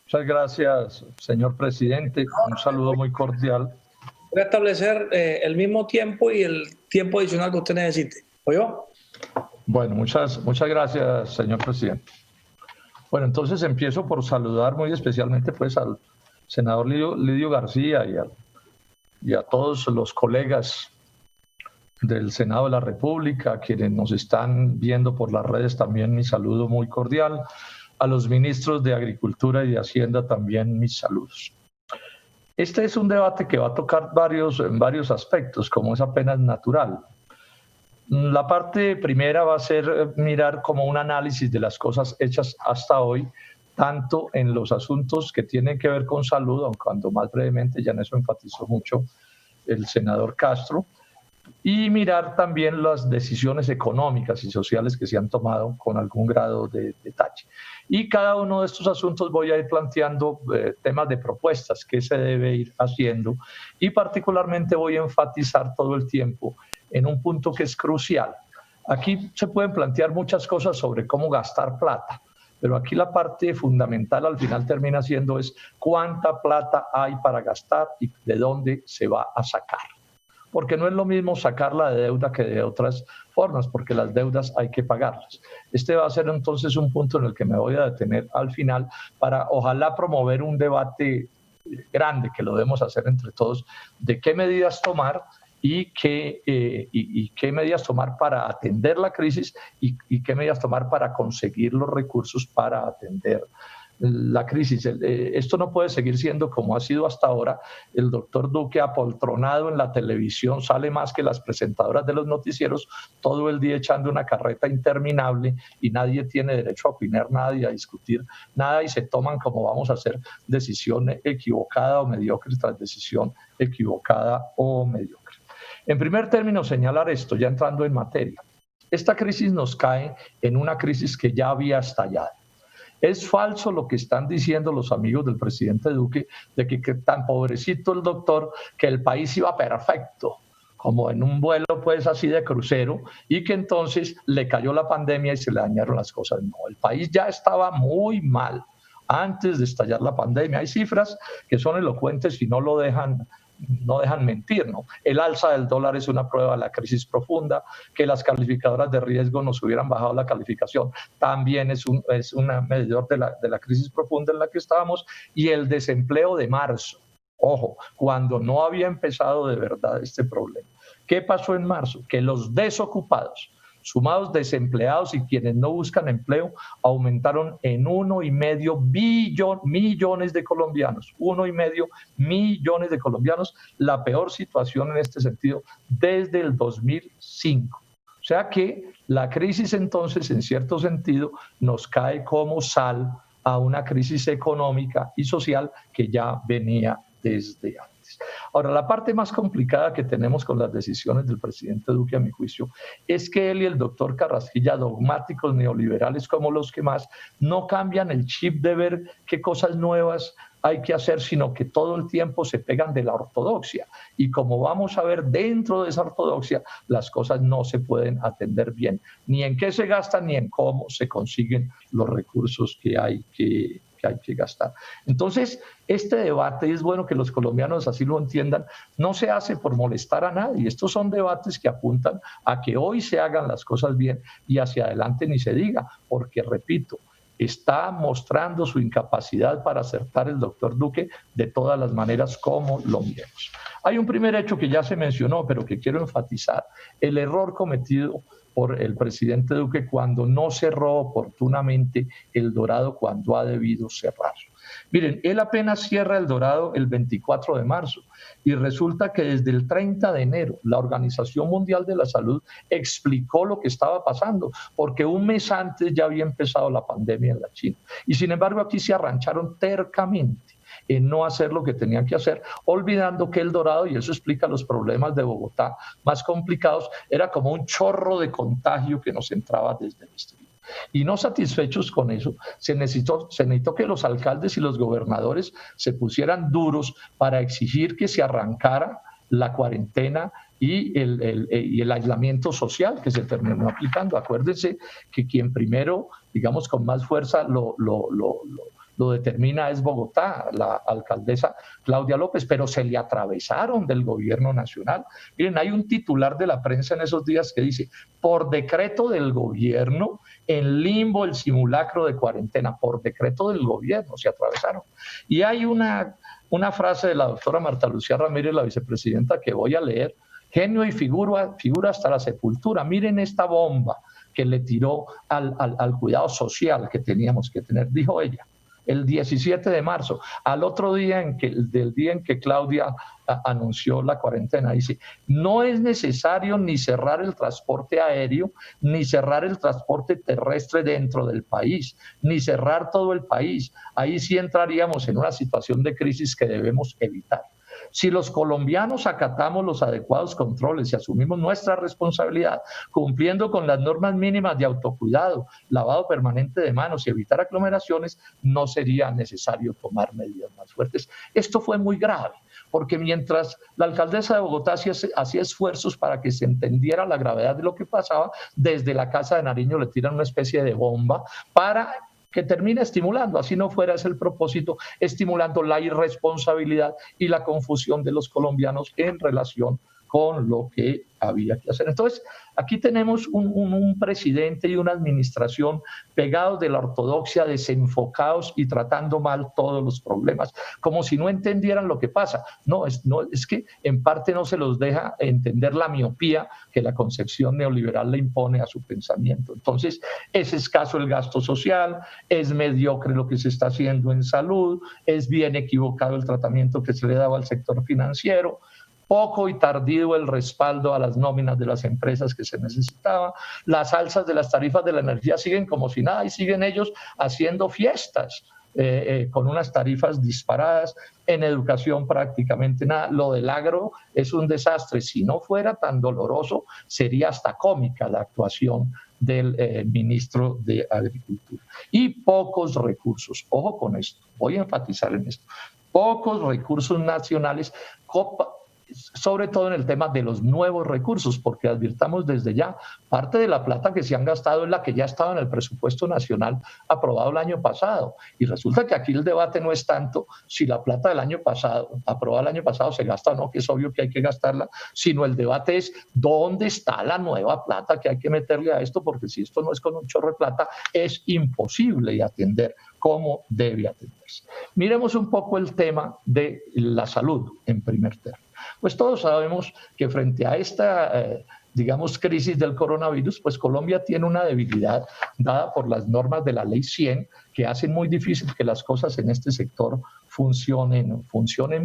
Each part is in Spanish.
Muchas gracias, señor presidente. Un saludo muy cordial. Voy a establecer el mismo tiempo y el tiempo adicional que usted necesite. ¿Oyó? Bueno, muchas gracias, señor presidente. Bueno, entonces empiezo por saludar muy especialmente pues al senador Lidio García y a todos los colegas del Senado de la República, quienes nos están viendo por las redes, también mi saludo muy cordial. A los ministros de Agricultura y de Hacienda también mis saludos. Este es un debate que va a tocar varios aspectos, como es apenas natural. La parte primera va a ser mirar como un análisis de las cosas hechas hasta hoy, tanto en los asuntos que tienen que ver con salud, aunque cuando más brevemente, ya en eso enfatizó mucho el senador Castro, y mirar también las decisiones económicas y sociales que se han tomado con algún grado de detalle. Y cada uno de estos asuntos voy a ir planteando temas de propuestas que se debe ir haciendo, y particularmente voy a enfatizar todo el tiempo en un punto que es crucial. Aquí se pueden plantear muchas cosas sobre cómo gastar plata, pero aquí la parte fundamental al final termina siendo es cuánta plata hay para gastar y de dónde se va a sacar. Porque no es lo mismo sacarla de deuda que de otras formas, porque las deudas hay que pagarlas. Este va a ser entonces un punto en el que me voy a detener al final para ojalá promover un debate grande que lo debemos hacer entre todos de qué medidas tomar y qué medidas tomar para atender la crisis y qué medidas tomar para conseguir los recursos para atender la crisis. Esto no puede seguir siendo como ha sido hasta ahora. El doctor Duque apoltronado en la televisión, sale más que las presentadoras de los noticieros todo el día echando una carreta interminable y nadie tiene derecho a opinar nada y a discutir nada, y se toman como vamos a hacer decisión equivocada o mediocre tras decisión equivocada o mediocre. En primer término, señalar esto, ya entrando en materia. Esta crisis nos cae en una crisis que ya había estallado. Es falso lo que están diciendo los amigos del presidente Duque de que tan pobrecito el doctor que el país iba perfecto, como en un vuelo pues así de crucero, y que entonces le cayó la pandemia y se le dañaron las cosas. No, el país ya estaba muy mal antes de estallar la pandemia. Hay cifras que son elocuentes y no dejan mentir, ¿no? El alza del dólar es una prueba de la crisis profunda, que las calificadoras de riesgo nos hubieran bajado la calificación también es un medidor de la crisis profunda en la que estábamos, y el desempleo de marzo, ojo, cuando no había empezado de verdad este problema. ¿Qué pasó en marzo? Que los desocupados, sumados desempleados y quienes no buscan empleo, aumentaron en 1,5 millones de colombianos, 1,5 millones de colombianos, la peor situación en este sentido desde el 2005. O sea que la crisis entonces, en cierto sentido, nos cae como sal a una crisis económica y social que ya venía desde antes. Ahora, la parte más complicada que tenemos con las decisiones del presidente Duque, a mi juicio, es que él y el doctor Carrasquilla, dogmáticos neoliberales como los que más, no cambian el chip de ver qué cosas nuevas hay que hacer, sino que todo el tiempo se pegan de la ortodoxia. Y como vamos a ver, dentro de esa ortodoxia, las cosas no se pueden atender bien, ni en qué se gastan, ni en cómo se consiguen los recursos que hay que gastar. Entonces, este debate, es bueno que los colombianos así lo entiendan, no se hace por molestar a nadie. Estos son debates que apuntan a que hoy se hagan las cosas bien y hacia adelante ni se diga, porque, repito, está mostrando su incapacidad para acertar el doctor Duque de todas las maneras como lo miremos. Hay un primer hecho que ya se mencionó, pero que quiero enfatizar: el error cometido por el presidente Duque cuando no cerró oportunamente El Dorado cuando ha debido cerrarlo. Miren, él apenas cierra El Dorado el 24 de marzo y resulta que desde el 30 de enero la Organización Mundial de la Salud explicó lo que estaba pasando, porque un mes antes ya había empezado la pandemia en la China. Y sin embargo aquí se arrancharon tercamente en no hacer lo que tenían que hacer, olvidando que El Dorado, y eso explica los problemas de Bogotá más complicados, era como un chorro de contagio que nos entraba desde el exterior. Y no satisfechos con eso, se necesitó que los alcaldes y los gobernadores se pusieran duros para exigir que se arrancara la cuarentena y el aislamiento social que se terminó aplicando. Acuérdense que quien primero, digamos con más fuerza, lo lo determina es Bogotá, la alcaldesa Claudia López, pero se le atravesaron del gobierno nacional. Miren, hay un titular de la prensa en esos días que dice, por decreto del gobierno, en limbo el simulacro de cuarentena, por decreto del gobierno se atravesaron. Y hay una frase de la doctora Marta Lucía Ramírez, la vicepresidenta, que voy a leer: genio y figura hasta la sepultura. Miren esta bomba que le tiró al cuidado social que teníamos que tener, dijo ella, el 17 de marzo, al otro día del día en que Claudia anunció la cuarentena. Dice, no es necesario ni cerrar el transporte aéreo, ni cerrar el transporte terrestre dentro del país, ni cerrar todo el país. Ahí sí entraríamos en una situación de crisis que debemos evitar. Si los colombianos acatamos los adecuados controles y asumimos nuestra responsabilidad, cumpliendo con las normas mínimas de autocuidado, lavado permanente de manos y evitar aglomeraciones, no sería necesario tomar medidas más fuertes. Esto fue muy grave, porque mientras la alcaldesa de Bogotá hacía esfuerzos para que se entendiera la gravedad de lo que pasaba, desde la Casa de Nariño le tiran una especie de bomba para que termina estimulando, así no fuera ese el propósito, estimulando la irresponsabilidad y la confusión de los colombianos en relación con lo que había que hacer. Entonces, aquí tenemos un presidente y una administración pegados de la ortodoxia, desenfocados y tratando mal todos los problemas, como si no entendieran lo que pasa. No, es que en parte no se los deja entender la miopía que la concepción neoliberal le impone a su pensamiento. Entonces, es escaso el gasto social, es mediocre lo que se está haciendo en salud, es bien equivocado el tratamiento que se le daba al sector financiero, poco y tardío el respaldo a las nóminas de las empresas que se necesitaba, las alzas de las tarifas de la energía siguen como si nada y siguen ellos haciendo fiestas con unas tarifas disparadas, en educación prácticamente nada. Lo del agro es un desastre, si no fuera tan doloroso sería hasta cómica la actuación del ministro de Agricultura. Y pocos recursos, ojo con esto, voy a enfatizar en esto, pocos recursos nacionales, sobre todo en el tema de los nuevos recursos, porque advirtamos desde ya, parte de la plata que se han gastado es la que ya estaba en el presupuesto nacional aprobado el año pasado. Y resulta que aquí el debate no es tanto si la plata del año pasado, aprobada el año pasado, se gasta o no, que es obvio que hay que gastarla, sino el debate es dónde está la nueva plata que hay que meterle a esto, porque si esto no es con un chorro de plata, es imposible de atender como debe atenderse. Miremos un poco el tema de la salud en primer término. Pues todos sabemos que frente a esta, digamos, crisis del coronavirus, pues Colombia tiene una debilidad dada por las normas de la Ley 100 que hacen muy difícil que las cosas en este sector funcionen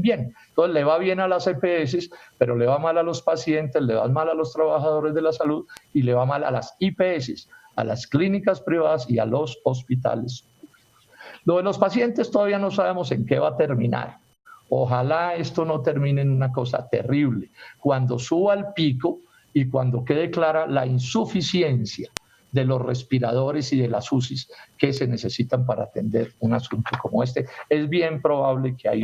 bien. Entonces le va bien a las EPS, pero le va mal a los pacientes, le va mal a los trabajadores de la salud y le va mal a las IPS, a las clínicas privadas y a los hospitales públicos. Lo de los pacientes todavía no sabemos en qué va a terminar. Ojalá esto no termine en una cosa terrible, cuando suba el pico y cuando quede clara la insuficiencia de los respiradores y de las UCIs que se necesitan para atender un asunto como este. Es bien probable que ahí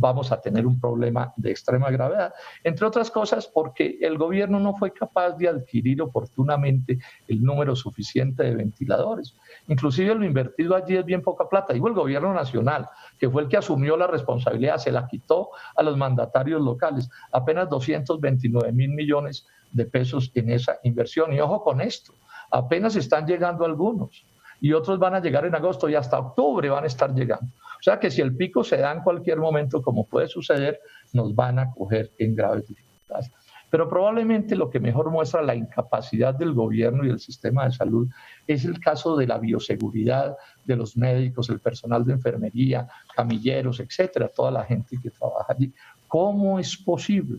vamos a tener un problema de extrema gravedad, entre otras cosas porque el gobierno no fue capaz de adquirir oportunamente el número suficiente de ventiladores. Inclusive lo invertido allí es bien poca plata. Digo, el gobierno nacional, que fue el que asumió la responsabilidad, se la quitó a los mandatarios locales, apenas 229.000 millones de pesos en esa inversión. Y ojo con esto, apenas están llegando algunos y otros van a llegar en agosto y hasta octubre van a estar llegando. O sea que si el pico se da en cualquier momento, como puede suceder, nos van a coger en graves dificultades. Pero probablemente lo que mejor muestra la incapacidad del gobierno y del sistema de salud es el caso de la bioseguridad de los médicos, el personal de enfermería, camilleros, etcétera, toda la gente que trabaja allí. ¿Cómo es posible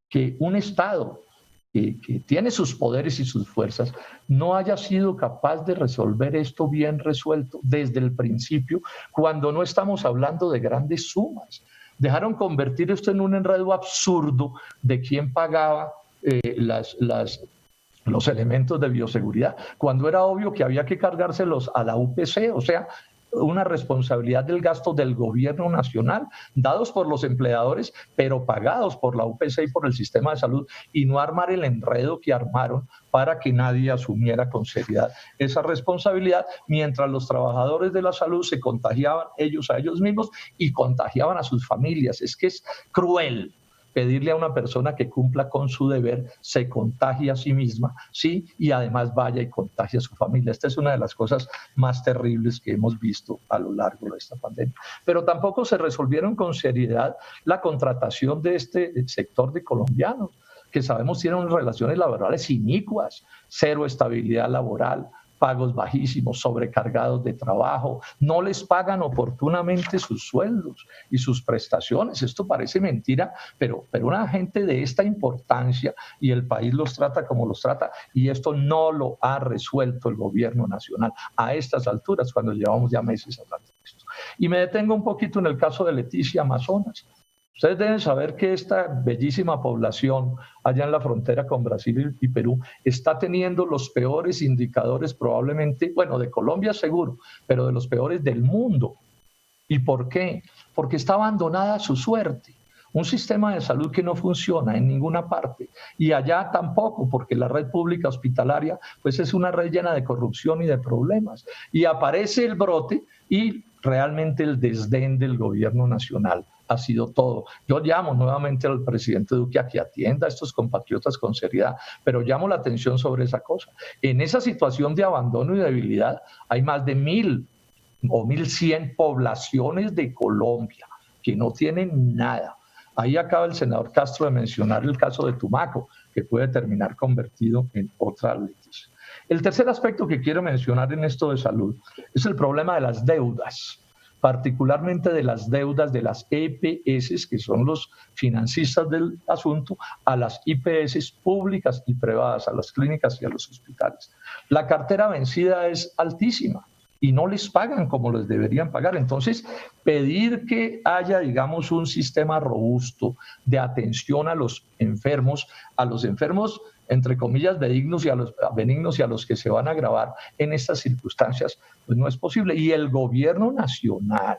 que un Estado que tiene sus poderes y sus fuerzas, no haya sido capaz de resolver esto bien resuelto desde el principio, cuando no estamos hablando de grandes sumas? Dejaron convertir esto en un enredo absurdo de quién pagaba los elementos de bioseguridad, cuando era obvio que había que cargárselos a la UPC, o sea, una responsabilidad del gasto del gobierno nacional, dados por los empleadores, pero pagados por la UPC y por el sistema de salud, y no armar el enredo que armaron para que nadie asumiera con seriedad esa responsabilidad, mientras los trabajadores de la salud se contagiaban ellos a ellos mismos y contagiaban a sus familias. Es que es cruel pedirle a una persona que cumpla con su deber, se contagie a sí misma, ¿sí? Y además vaya y contagie a su familia. Esta es una de las cosas más terribles que hemos visto a lo largo de esta pandemia. Pero tampoco se resolvieron con seriedad la contratación de este sector de colombianos, que sabemos tienen unas relaciones laborales inicuas, cero estabilidad laboral, pagos bajísimos, sobrecargados de trabajo, no les pagan oportunamente sus sueldos y sus prestaciones. Esto parece mentira, pero una gente de esta importancia y el país los trata como los trata, y esto no lo ha resuelto el gobierno nacional a estas alturas, cuando llevamos ya meses hablando de esto. Y me detengo un poquito en el caso de Leticia Amazonas. Ustedes deben saber que esta bellísima población allá en la frontera con Brasil y Perú está teniendo los peores indicadores probablemente, bueno, de Colombia seguro, pero de los peores del mundo. ¿Y por qué? Porque está abandonada a su suerte. Un sistema de salud que no funciona en ninguna parte, y allá tampoco, porque la red pública hospitalaria pues es una red llena de corrupción y de problemas. Y aparece el brote y realmente el desdén del gobierno nacional ha sido todo. Yo llamo nuevamente al presidente Duque a que atienda a estos compatriotas con seriedad, pero llamo la atención sobre esa cosa. En esa situación de abandono y debilidad hay más de 1.000 o 1.100 poblaciones de Colombia que no tienen nada. Ahí acaba el senador Castro de mencionar el caso de Tumaco, que puede terminar convertido en otra Leticia. El tercer aspecto que quiero mencionar en esto de salud es el problema de las deudas, particularmente de las deudas de las EPS, que son los financistas del asunto, a las IPS públicas y privadas, a las clínicas y a los hospitales. La cartera vencida es altísima y no les pagan como les deberían pagar. Entonces, pedir que haya, digamos, un sistema robusto de atención a los enfermos entre comillas, benignos y a los que se van a agravar en estas circunstancias, pues no es posible. Y el gobierno nacional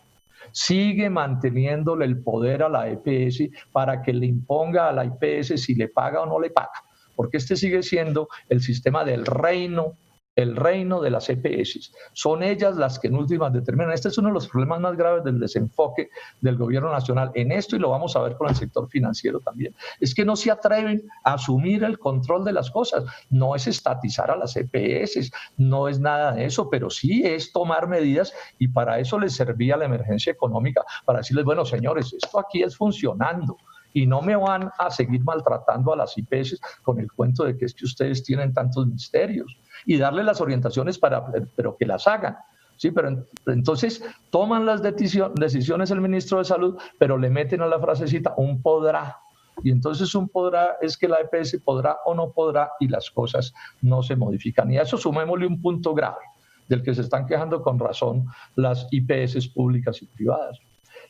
sigue manteniéndole el poder a la EPS para que le imponga a la IPS si le paga o no le paga, porque este sigue siendo el sistema del reino, el reino de las EPS. Son ellas las que en últimas determinan. Este es uno de los problemas más graves del desenfoque del gobierno nacional en esto, y lo vamos a ver con el sector financiero también. Es que no se atreven a asumir el control de las cosas. No es estatizar a las EPS, no es nada de eso, pero sí es tomar medidas, y para eso les servía la emergencia económica, para decirles, bueno, señores, esto aquí es funcionando, y no me van a seguir maltratando a las IPS con el cuento de que es que ustedes tienen tantos misterios, y darle las orientaciones pero que las hagan. Sí, pero entonces toman las decisiones el ministro de Salud, pero le meten a la frasecita un podrá. Y entonces un podrá es que la EPS podrá o no podrá, y las cosas no se modifican. Y a eso sumémosle un punto grave, del que se están quejando con razón las IPS públicas y privadas.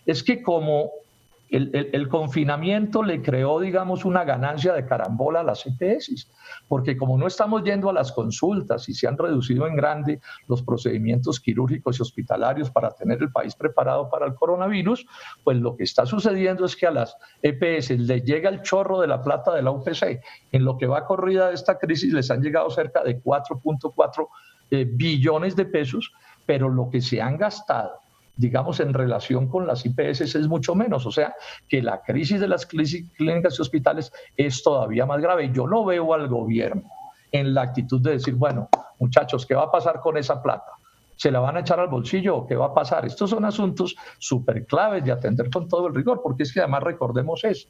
Es que como el confinamiento le creó, digamos, una ganancia de carambola a las EPS, porque como no estamos yendo a las consultas y se han reducido en grande los procedimientos quirúrgicos y hospitalarios para tener el país preparado para el coronavirus, pues lo que está sucediendo es que a las EPS les llega el chorro de la plata de la UPC. En lo que va corrida de esta crisis les han llegado cerca de 4.4 billones de pesos, pero lo que se han gastado, digamos, en relación con las IPS es mucho menos. O sea, que la crisis de las clínicas y hospitales es todavía más grave. Yo no veo al gobierno en la actitud de decir, bueno, muchachos, ¿qué va a pasar con esa plata? ¿Se la van a echar al bolsillo o qué va a pasar? Estos son asuntos súper claves de atender con todo el rigor, porque es que además recordemos esto.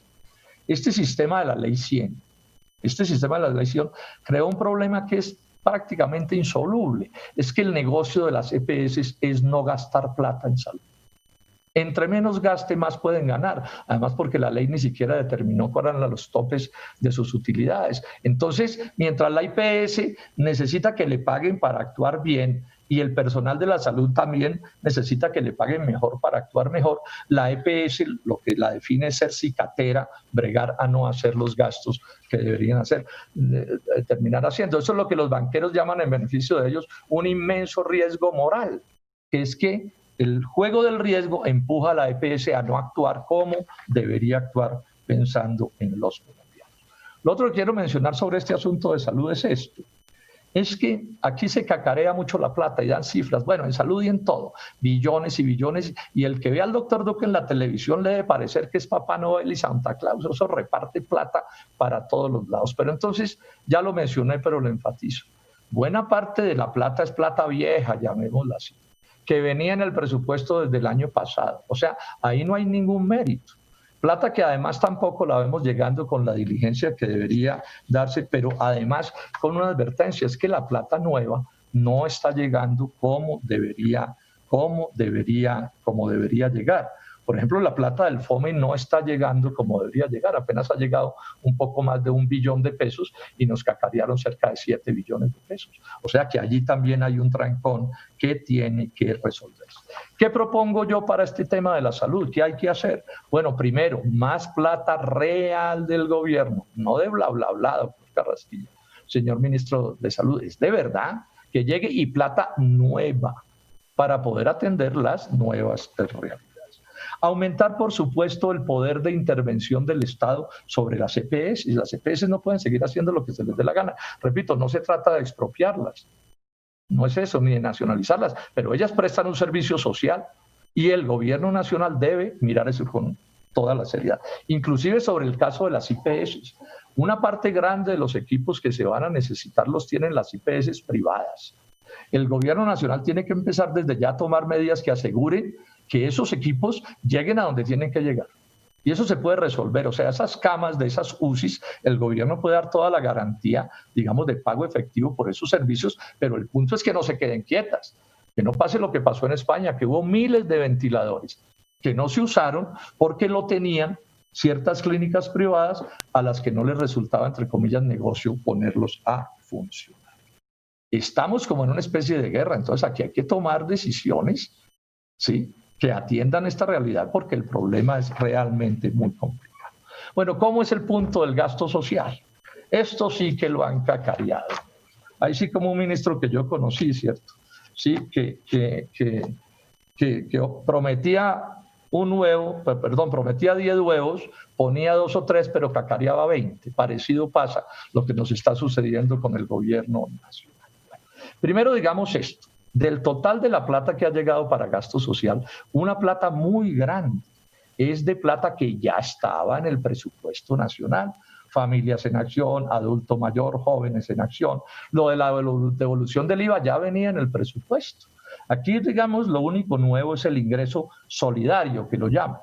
Este sistema de la Ley 100, creó un problema que es prácticamente insoluble. Es que el negocio de las EPS es no gastar plata en salud. Entre menos gaste, más pueden ganar. Además, porque la ley ni siquiera determinó cuáles eran los topes de sus utilidades. Entonces, mientras la IPS necesita que le paguen para actuar bien, y el personal de la salud también necesita que le paguen mejor para actuar mejor, la EPS lo que la define es ser cicatera, bregar a no hacer los gastos que deberían hacer, terminar haciendo. Eso es lo que los banqueros llaman, en beneficio de ellos, un inmenso riesgo moral, que es que el juego del riesgo empuja a la EPS a no actuar como debería actuar pensando en los colombianos. Lo otro que quiero mencionar sobre este asunto de salud es esto. Es que aquí se cacarea mucho la plata y dan cifras, bueno, en salud y en todo, billones y billones, y el que ve al doctor Duque en la televisión le debe parecer que es Papá Noel y Santa Claus, eso reparte plata para todos los lados. Pero entonces, ya lo mencioné, pero lo enfatizo. Buena parte de la plata es plata vieja, llamémosla así, que venía en el presupuesto desde el año pasado. O sea, ahí no hay ningún mérito. Plata que además tampoco la vemos llegando con la diligencia que debería darse, pero además con una advertencia, es que la plata nueva no está llegando como debería llegar. Por ejemplo, la plata del FOME no está llegando como debería llegar, apenas ha llegado un poco más de 1 billón de pesos y nos cacarearon cerca de 7 billones de pesos. O sea que allí también hay un trancón que tiene que resolverse. ¿Qué propongo yo para este tema de la salud? ¿Qué hay que hacer? Bueno, primero, más plata real del gobierno, no de bla, bla, bla, doctor Carrasquilla, señor ministro de Salud, es de verdad que llegue y plata nueva para poder atender las nuevas realidades. Aumentar, por supuesto, el poder de intervención del Estado sobre las EPS. Y las EPS no pueden seguir haciendo lo que se les dé la gana. Repito, no se trata de expropiarlas, no es eso, ni de nacionalizarlas, pero ellas prestan un servicio social y el gobierno nacional debe mirar eso con toda la seriedad. Inclusive sobre el caso de las IPS. Una parte grande de los equipos que se van a necesitar los tienen las IPS privadas. El gobierno nacional tiene que empezar desde ya a tomar medidas que aseguren que esos equipos lleguen a donde tienen que llegar. Y eso se puede resolver. O sea, esas camas de esas UCIs, el gobierno puede dar toda la garantía, digamos, de pago efectivo por esos servicios, pero el punto es que no se queden quietas, que no pase lo que pasó en España, que hubo miles de ventiladores que no se usaron porque lo tenían ciertas clínicas privadas a las que no les resultaba, entre comillas, negocio ponerlos a funcionar. Estamos como en una especie de guerra, entonces aquí hay que tomar decisiones, ¿sí?, que atiendan esta realidad porque el problema es realmente muy complicado. Bueno, ¿cómo es el punto del gasto social? Esto sí que lo han cacareado. Ahí sí como un ministro que yo conocí, ¿cierto? Sí, que prometía un huevo, perdón, prometía 10 huevos, ponía 2 o 3, pero cacareaba 20. Parecido pasa lo que nos está sucediendo con el gobierno nacional. Primero digamos esto. Del total de la plata que ha llegado para gasto social, una plata muy grande es de plata que ya estaba en el presupuesto nacional. Familias en acción, adulto mayor, jóvenes en acción. Lo de la devolución del IVA ya venía en el presupuesto. Aquí, digamos, lo único nuevo es el ingreso solidario, que lo llaman,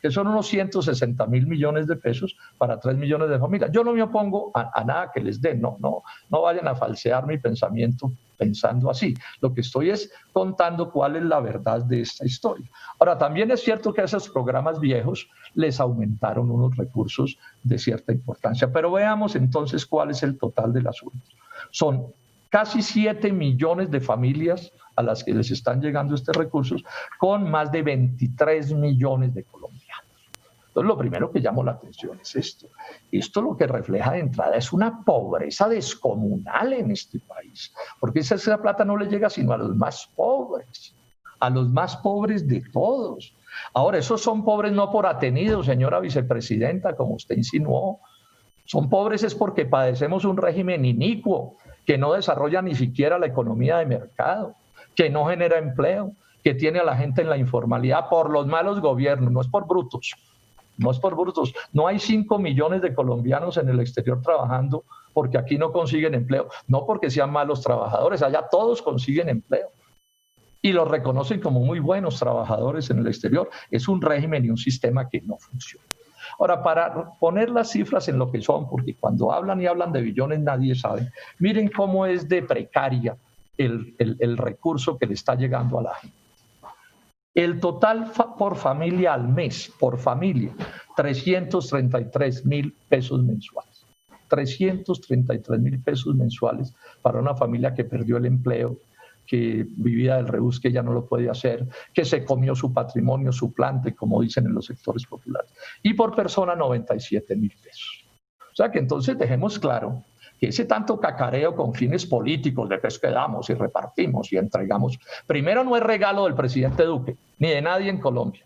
que son unos 160.000 millones de pesos para 3 millones de familias. Yo no me opongo a nada que les den, no vayan a falsear mi pensamiento pensando así. Lo que estoy es contando cuál es la verdad de esta historia. Ahora, también es cierto que a esos programas viejos les aumentaron unos recursos de cierta importancia, pero veamos entonces cuál es el total del asunto. Son casi 7 millones de familias a las que les están llegando estos recursos, con más de 23 millones de colombianos. Entonces, lo primero que llamó la atención es esto. Esto lo que refleja de entrada es una pobreza descomunal en este país, porque esa plata no le llega sino a los más pobres de todos. Ahora, esos son pobres no por atenidos, señora vicepresidenta, como usted insinuó. Son pobres es porque padecemos un régimen inicuo, que no desarrolla ni siquiera la economía de mercado, que no genera empleo, que tiene a la gente en la informalidad por los malos gobiernos, no es por brutos. No hay 5 millones de colombianos en el exterior trabajando porque aquí no consiguen empleo, no porque sean malos trabajadores, allá todos consiguen empleo y los reconocen como muy buenos trabajadores en el exterior. Es un régimen y un sistema que no funciona. Ahora, para poner las cifras en lo que son, porque cuando hablan de billones nadie sabe, miren cómo es de precaria el recurso que le está llegando a la gente. El total por familia al mes, por familia, 333.000 pesos mensuales. 333.000 pesos mensuales para una familia que perdió el empleo, que vivía del rebusque, ya no lo puede hacer, que se comió su patrimonio, su plante, como dicen en los sectores populares. Y por persona, 97.000 pesos. O sea que entonces dejemos claro que ese tanto cacareo con fines políticos de que es que damos y repartimos y entregamos, primero no es regalo del presidente Duque, ni de nadie en Colombia.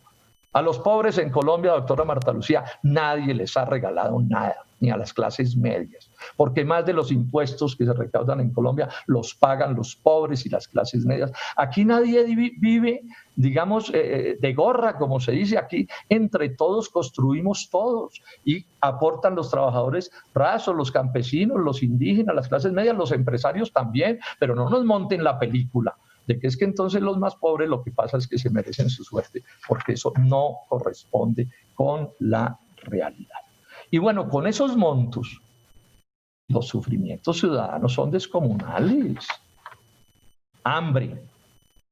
A los pobres en Colombia, doctora Marta Lucía, nadie les ha regalado nada, ni a las clases medias, porque más de los impuestos que se recaudan en Colombia los pagan los pobres y las clases medias. Aquí nadie vive, digamos, de gorra, como se dice. Aquí entre todos construimos todos y aportan los trabajadores rasos, los campesinos, los indígenas, las clases medias, los empresarios también, pero no nos monten la película de que es que entonces los más pobres lo que pasa es que se merecen su suerte, porque eso no corresponde con la realidad. Y bueno, con esos montos, los sufrimientos ciudadanos son descomunales. Hambre,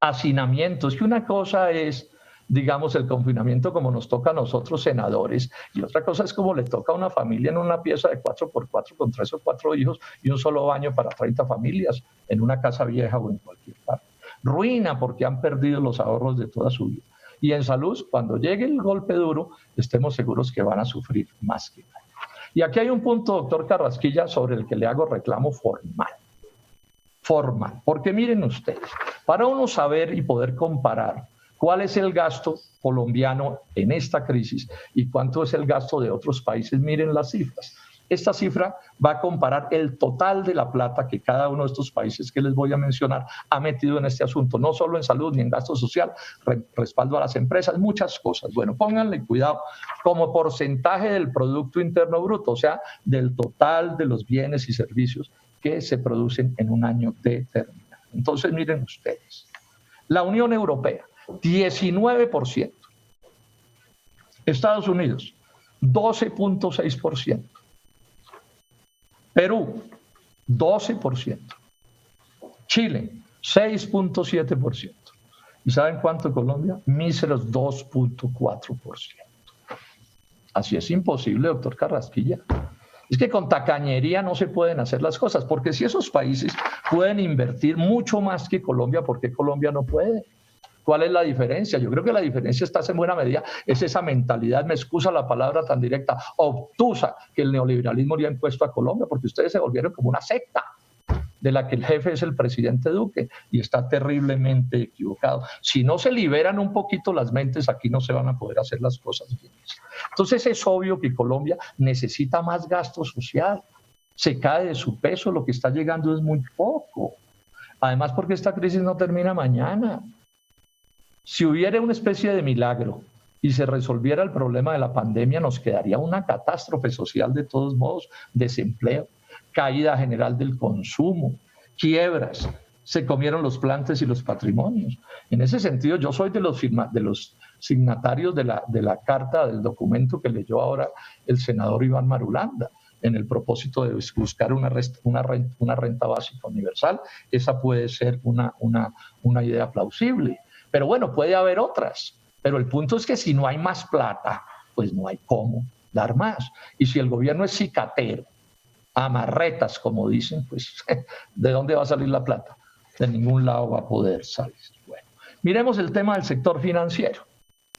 hacinamiento. Es que una cosa es, digamos, el confinamiento como nos toca a nosotros senadores, y otra cosa es como le toca a una familia en una pieza de 4x4 con 3 o 4 hijos y un solo baño para 30 familias en una casa vieja o en cualquier parte. Ruina porque han perdido los ahorros de toda su vida. Y en salud, cuando llegue el golpe duro, estemos seguros que van a sufrir más que nadie. Y aquí hay un punto, doctor Carrasquilla, sobre el que le hago reclamo formal. Formal. Porque miren ustedes, para uno saber y poder comparar cuál es el gasto colombiano en esta crisis y cuánto es el gasto de otros países, miren las cifras. Esta cifra va a comparar el total de la plata que cada uno de estos países que les voy a mencionar ha metido en este asunto, no solo en salud ni en gasto social, respaldo a las empresas, muchas cosas. Bueno, pónganle cuidado como porcentaje del Producto Interno Bruto, o sea, del total de los bienes y servicios que se producen en un año determinado. Entonces, miren ustedes, la Unión Europea, 19%, Estados Unidos, 12.6%, Perú, 12%. Chile, 6.7%. ¿Y saben cuánto Colombia? Míseros 2.4%. Así es imposible, doctor Carrasquilla. Es que con tacañería no se pueden hacer las cosas, porque si esos países pueden invertir mucho más que Colombia, ¿por qué Colombia no puede? ¿Cuál es la diferencia? Yo creo que la diferencia está en buena medida, es esa mentalidad, me excusa la palabra tan directa, obtusa, que el neoliberalismo le ha impuesto a Colombia, porque ustedes se volvieron como una secta, de la que el jefe es el presidente Duque, y está terriblemente equivocado. Si no se liberan un poquito las mentes, aquí no se van a poder hacer las cosas bien. Entonces es obvio que Colombia necesita más gasto social, se cae de su peso, lo que está llegando es muy poco. Además, porque esta crisis no termina mañana. Si hubiera una especie de milagro y se resolviera el problema de la pandemia, nos quedaría una catástrofe social de todos modos, desempleo, caída general del consumo, quiebras, se comieron los plantes y los patrimonios. En ese sentido, yo soy de los signatarios de la carta, del documento que leyó ahora el senador Iván Marulanda, en el propósito de buscar una renta básica universal. Esa puede ser una idea plausible. Pero bueno, puede haber otras. Pero el punto es que si no hay más plata, pues no hay cómo dar más. Y si el gobierno es cicatero, amarretas, como dicen, pues ¿de dónde va a salir la plata? De ningún lado va a poder salir. Bueno, miremos el tema del sector financiero.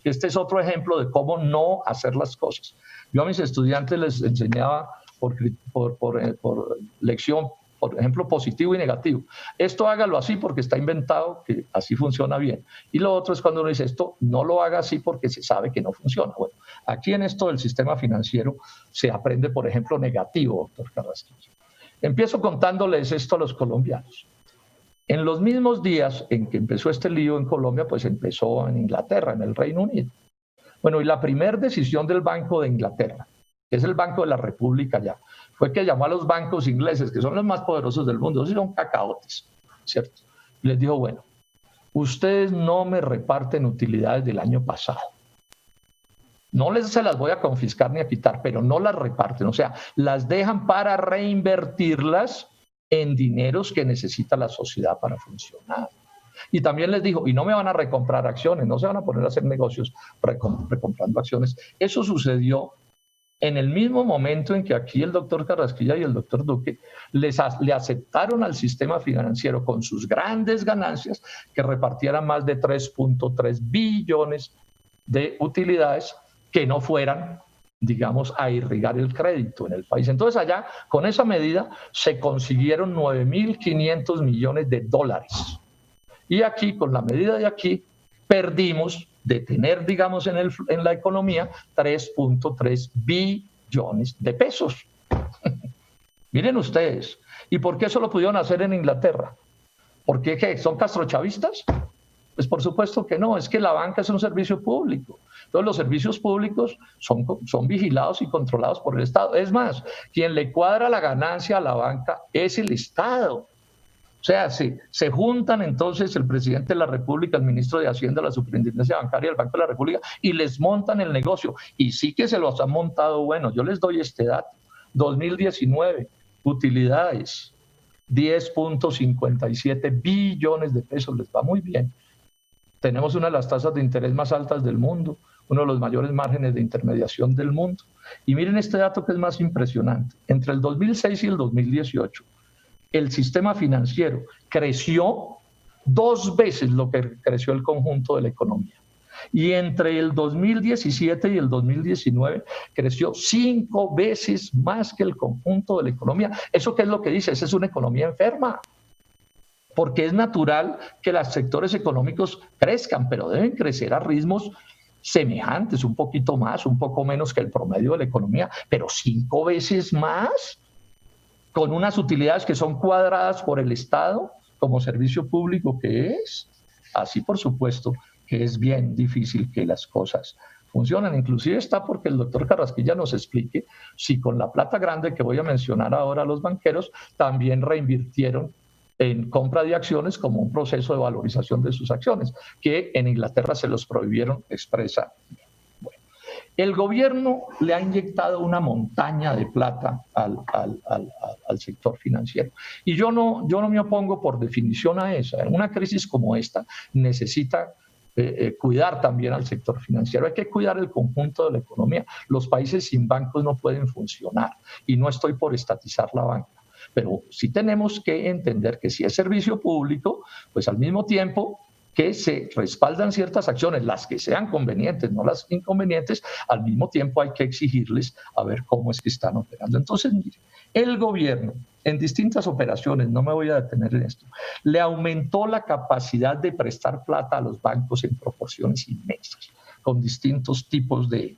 Este es otro ejemplo de cómo no hacer las cosas. Yo a mis estudiantes les enseñaba por lección, por ejemplo, positivo y negativo. Esto hágalo así porque está inventado que así funciona bien. Y lo otro es cuando uno dice esto no lo haga así porque se sabe que no funciona. Bueno, aquí en esto del sistema financiero se aprende, por ejemplo, negativo, doctor Carrasquilla. Empiezo contándoles esto a los colombianos. En los mismos días en que empezó este lío en Colombia, pues empezó en Inglaterra, en el Reino Unido. Bueno, y la primera decisión del Banco de Inglaterra, que es el Banco de la República ya, fue que llamó a los bancos ingleses, que son los más poderosos del mundo, son cacaotes, ¿cierto? Y les dijo, bueno, ustedes no me reparten utilidades del año pasado. No se las voy a confiscar ni a quitar, pero no las reparten, o sea, las dejan para reinvertirlas en dineros que necesita la sociedad para funcionar. Y también les dijo, y no me van a recomprar acciones, no se van a poner a hacer negocios recomprando acciones. Eso sucedió en el mismo momento en que aquí el doctor Carrasquilla y el doctor Duque le aceptaron al sistema financiero con sus grandes ganancias que repartieran más de 3.3 billones de utilidades que no fueran digamos, a irrigar el crédito en el país. Entonces allá, con esa medida, se consiguieron 9.500 millones de dólares. Y aquí, con la medida de aquí, perdimos de tener, digamos, en la economía 3.3 billones de pesos. Miren ustedes. ¿Y por qué eso lo pudieron hacer en Inglaterra? ¿Por qué? ¿Qué? ¿Son castrochavistas? Pues por supuesto que no, es que la banca es un servicio público. Entonces los servicios públicos son vigilados y controlados por el Estado. Es más, quien le cuadra la ganancia a la banca es el Estado. O sea, se juntan entonces el presidente de la República, el ministro de Hacienda, la Superintendencia Bancaria, el Banco de la República, y les montan el negocio. Y sí que se los han montado bueno. Yo les doy este dato. 2019, utilidades, 10.57 billones de pesos, les va muy bien. Tenemos una de las tasas de interés más altas del mundo, uno de los mayores márgenes de intermediación del mundo. Y miren este dato que es más impresionante. Entre el 2006 y el 2018, el sistema financiero creció 2 veces lo que creció el conjunto de la economía. Y entre el 2017 y el 2019 creció 5 veces más que el conjunto de la economía. ¿Eso qué es lo que dice? Esa es una economía enferma. Porque es natural que los sectores económicos crezcan, pero deben crecer a ritmos semejantes, un poquito más, un poco menos que el promedio de la economía, pero 5 veces más, con unas utilidades que son cuadradas por el Estado como servicio público que es. Así, por supuesto, que es bien difícil que las cosas funcionen. Inclusive está porque el doctor Carrasquilla nos explique si con la plata grande que voy a mencionar ahora los banqueros también reinvirtieron en compra de acciones como un proceso de valorización de sus acciones, que en Inglaterra se los prohibieron expresamente. Bueno, el gobierno le ha inyectado una montaña de plata al sector financiero. Y yo no me opongo por definición a eso. En una crisis como esta necesita cuidar también al sector financiero. Hay que cuidar el conjunto de la economía. Los países sin bancos no pueden funcionar y no estoy por estatizar la banca. Pero sí tenemos que entender que si es servicio público, pues al mismo tiempo que se respaldan ciertas acciones, las que sean convenientes, no las inconvenientes, al mismo tiempo hay que exigirles a ver cómo es que están operando. Entonces, mire, el gobierno en distintas operaciones, no me voy a detener en esto, le aumentó la capacidad de prestar plata a los bancos en proporciones inmensas, con distintos tipos de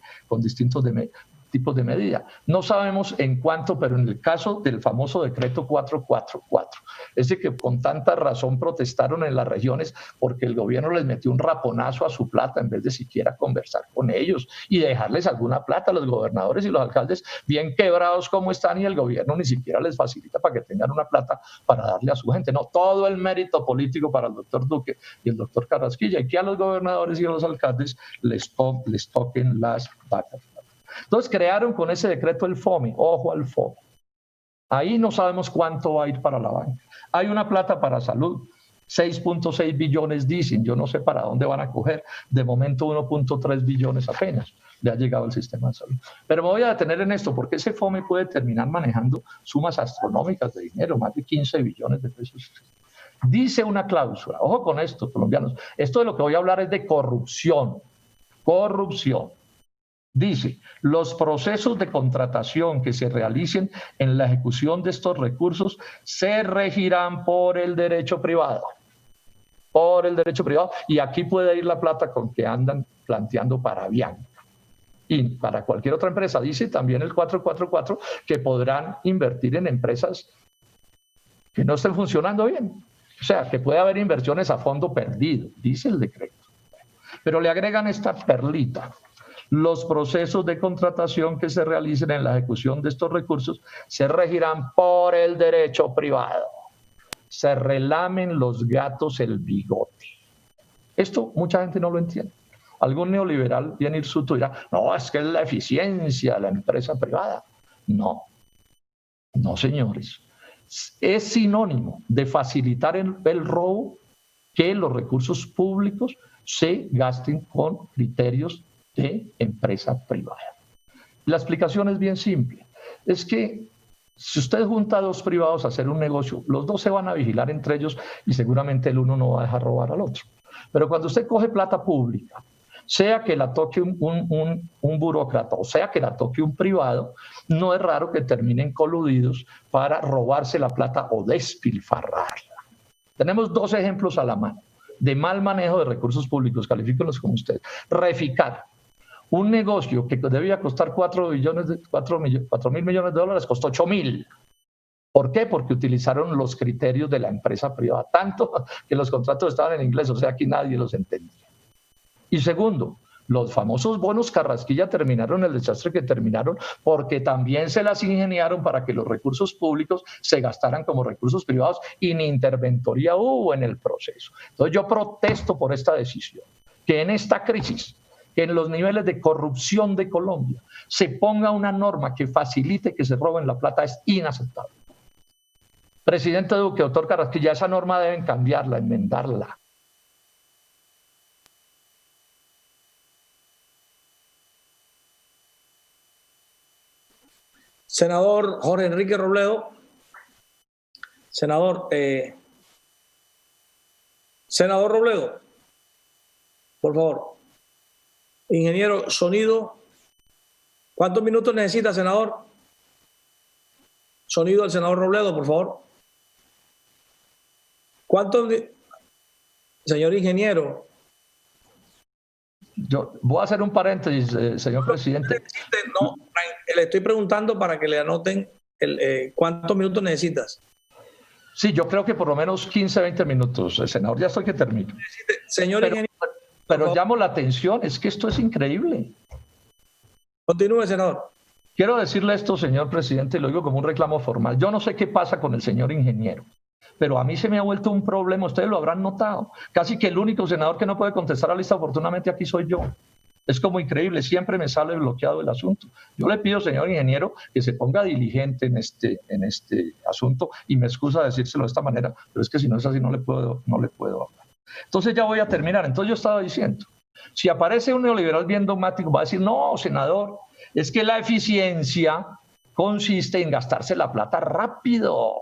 medida. No sabemos en cuánto, pero en el caso del famoso decreto 444, es de que con tanta razón protestaron en las regiones porque el gobierno les metió un raponazo a su plata en vez de siquiera conversar con ellos y dejarles alguna plata a los gobernadores y los alcaldes bien quebrados como están y el gobierno ni siquiera les facilita para que tengan una plata para darle a su gente. No, todo el mérito político para el doctor Duque y el doctor Carrasquilla y que a los gobernadores y a los alcaldes les toquen las vacas. Entonces crearon con ese decreto el FOMI, ojo al FOMI. Ahí no sabemos cuánto va a ir para la banca. Hay una plata para salud, 6.6 billones dicen, yo no sé para dónde van a coger. De momento 1.3 billones apenas le ha llegado al sistema de salud. Pero me voy a detener en esto porque ese FOMI puede terminar manejando sumas astronómicas de dinero, más de 15 billones de pesos. Dice una cláusula, ojo con esto, colombianos, esto de lo que voy a hablar es de corrupción. Corrupción. Dice, los procesos de contratación que se realicen en la ejecución de estos recursos se regirán por el derecho privado. Por el derecho privado. Y aquí puede ir la plata con que andan planteando para Bianca. Y para cualquier otra empresa, dice también el 444, que podrán invertir en empresas que no estén funcionando bien. O sea, que puede haber inversiones a fondo perdido, dice el decreto. Pero le agregan esta perlita. Los procesos de contratación que se realicen en la ejecución de estos recursos se regirán por el derecho privado. Se relamen los gatos el bigote. Esto mucha gente no lo entiende. Algún neoliberal bien hirsuto dirá, no, es que es la eficiencia de la empresa privada. No, no señores. Es sinónimo de facilitar el robo que los recursos públicos se gasten con criterios de empresa privada. La explicación es bien simple. Es que si usted junta a dos privados a hacer un negocio, los dos se van a vigilar entre ellos y seguramente el uno no va a dejar robar al otro. Pero cuando usted coge plata pública sea que la toque un burócrata o sea que la toque un privado, no es raro que terminen coludidos para robarse la plata o despilfarrarla. Tenemos dos ejemplos a la mano de mal manejo de recursos públicos, califíquenlos como ustedes. Reficar, un negocio que debía costar 4 mil millones de dólares, costó 8.000. ¿Por qué? Porque utilizaron los criterios de la empresa privada, tanto que los contratos estaban en inglés, o sea, aquí nadie los entendía. Y segundo, los famosos bonos Carrasquilla terminaron el desastre que terminaron porque también se las ingeniaron para que los recursos públicos se gastaran como recursos privados y ni interventoría hubo en el proceso. Entonces yo protesto por esta decisión, que en esta crisis, que en los niveles de corrupción de Colombia se ponga una norma que facilite que se roben la plata es inaceptable. Presidente Duque, doctor Carrasquilla, esa norma deben cambiarla, enmendarla. Senador Jorge Enrique Robledo. Senador Robledo, por favor. Ingeniero, sonido. ¿Cuántos minutos necesita, senador? Sonido al senador Robledo, por favor. ¿Cuántos? Señor ingeniero. Yo voy a hacer un paréntesis, señor presidente. No, le estoy preguntando para que le anoten cuántos minutos necesitas. Sí, yo creo que por lo menos 15, 20 minutos, senador. Ya estoy que termino. Señor ingeniero. Pero llamo la atención, es que esto es increíble. Continúe, senador. Quiero decirle esto, señor presidente, y lo digo como un reclamo formal. Yo no sé qué pasa con el señor ingeniero, pero a mí se me ha vuelto un problema, ustedes lo habrán notado. Casi que el único senador que no puede contestar a la lista, afortunadamente aquí soy yo. Es como increíble, siempre me sale bloqueado el asunto. Yo le pido, señor ingeniero, que se ponga diligente en este asunto y me excusa decírselo de esta manera, pero es que si no es así no le puedo hablar. Entonces ya voy a terminar. Entonces yo estaba diciendo, si aparece un neoliberal bien dogmático, va a decir, no, senador, es que la eficiencia consiste en gastarse la plata rápido.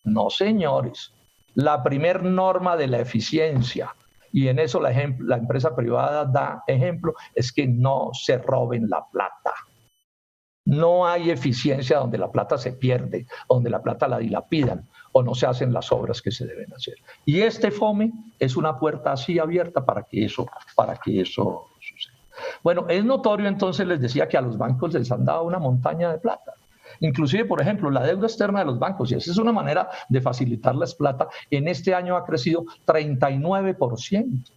No, señores. La primer norma de la eficiencia, y en eso la empresa privada da ejemplo, es que no se roben la plata. No hay eficiencia donde la plata se pierde, donde la plata la dilapidan o no se hacen las obras que se deben hacer. Y este FOME es una puerta así abierta para que eso suceda. Bueno, es notorio entonces, les decía que a los bancos les han dado una montaña de plata. Inclusive, por ejemplo, la deuda externa de los bancos, y esa es una manera de facilitarles plata, en este año ha crecido 39%.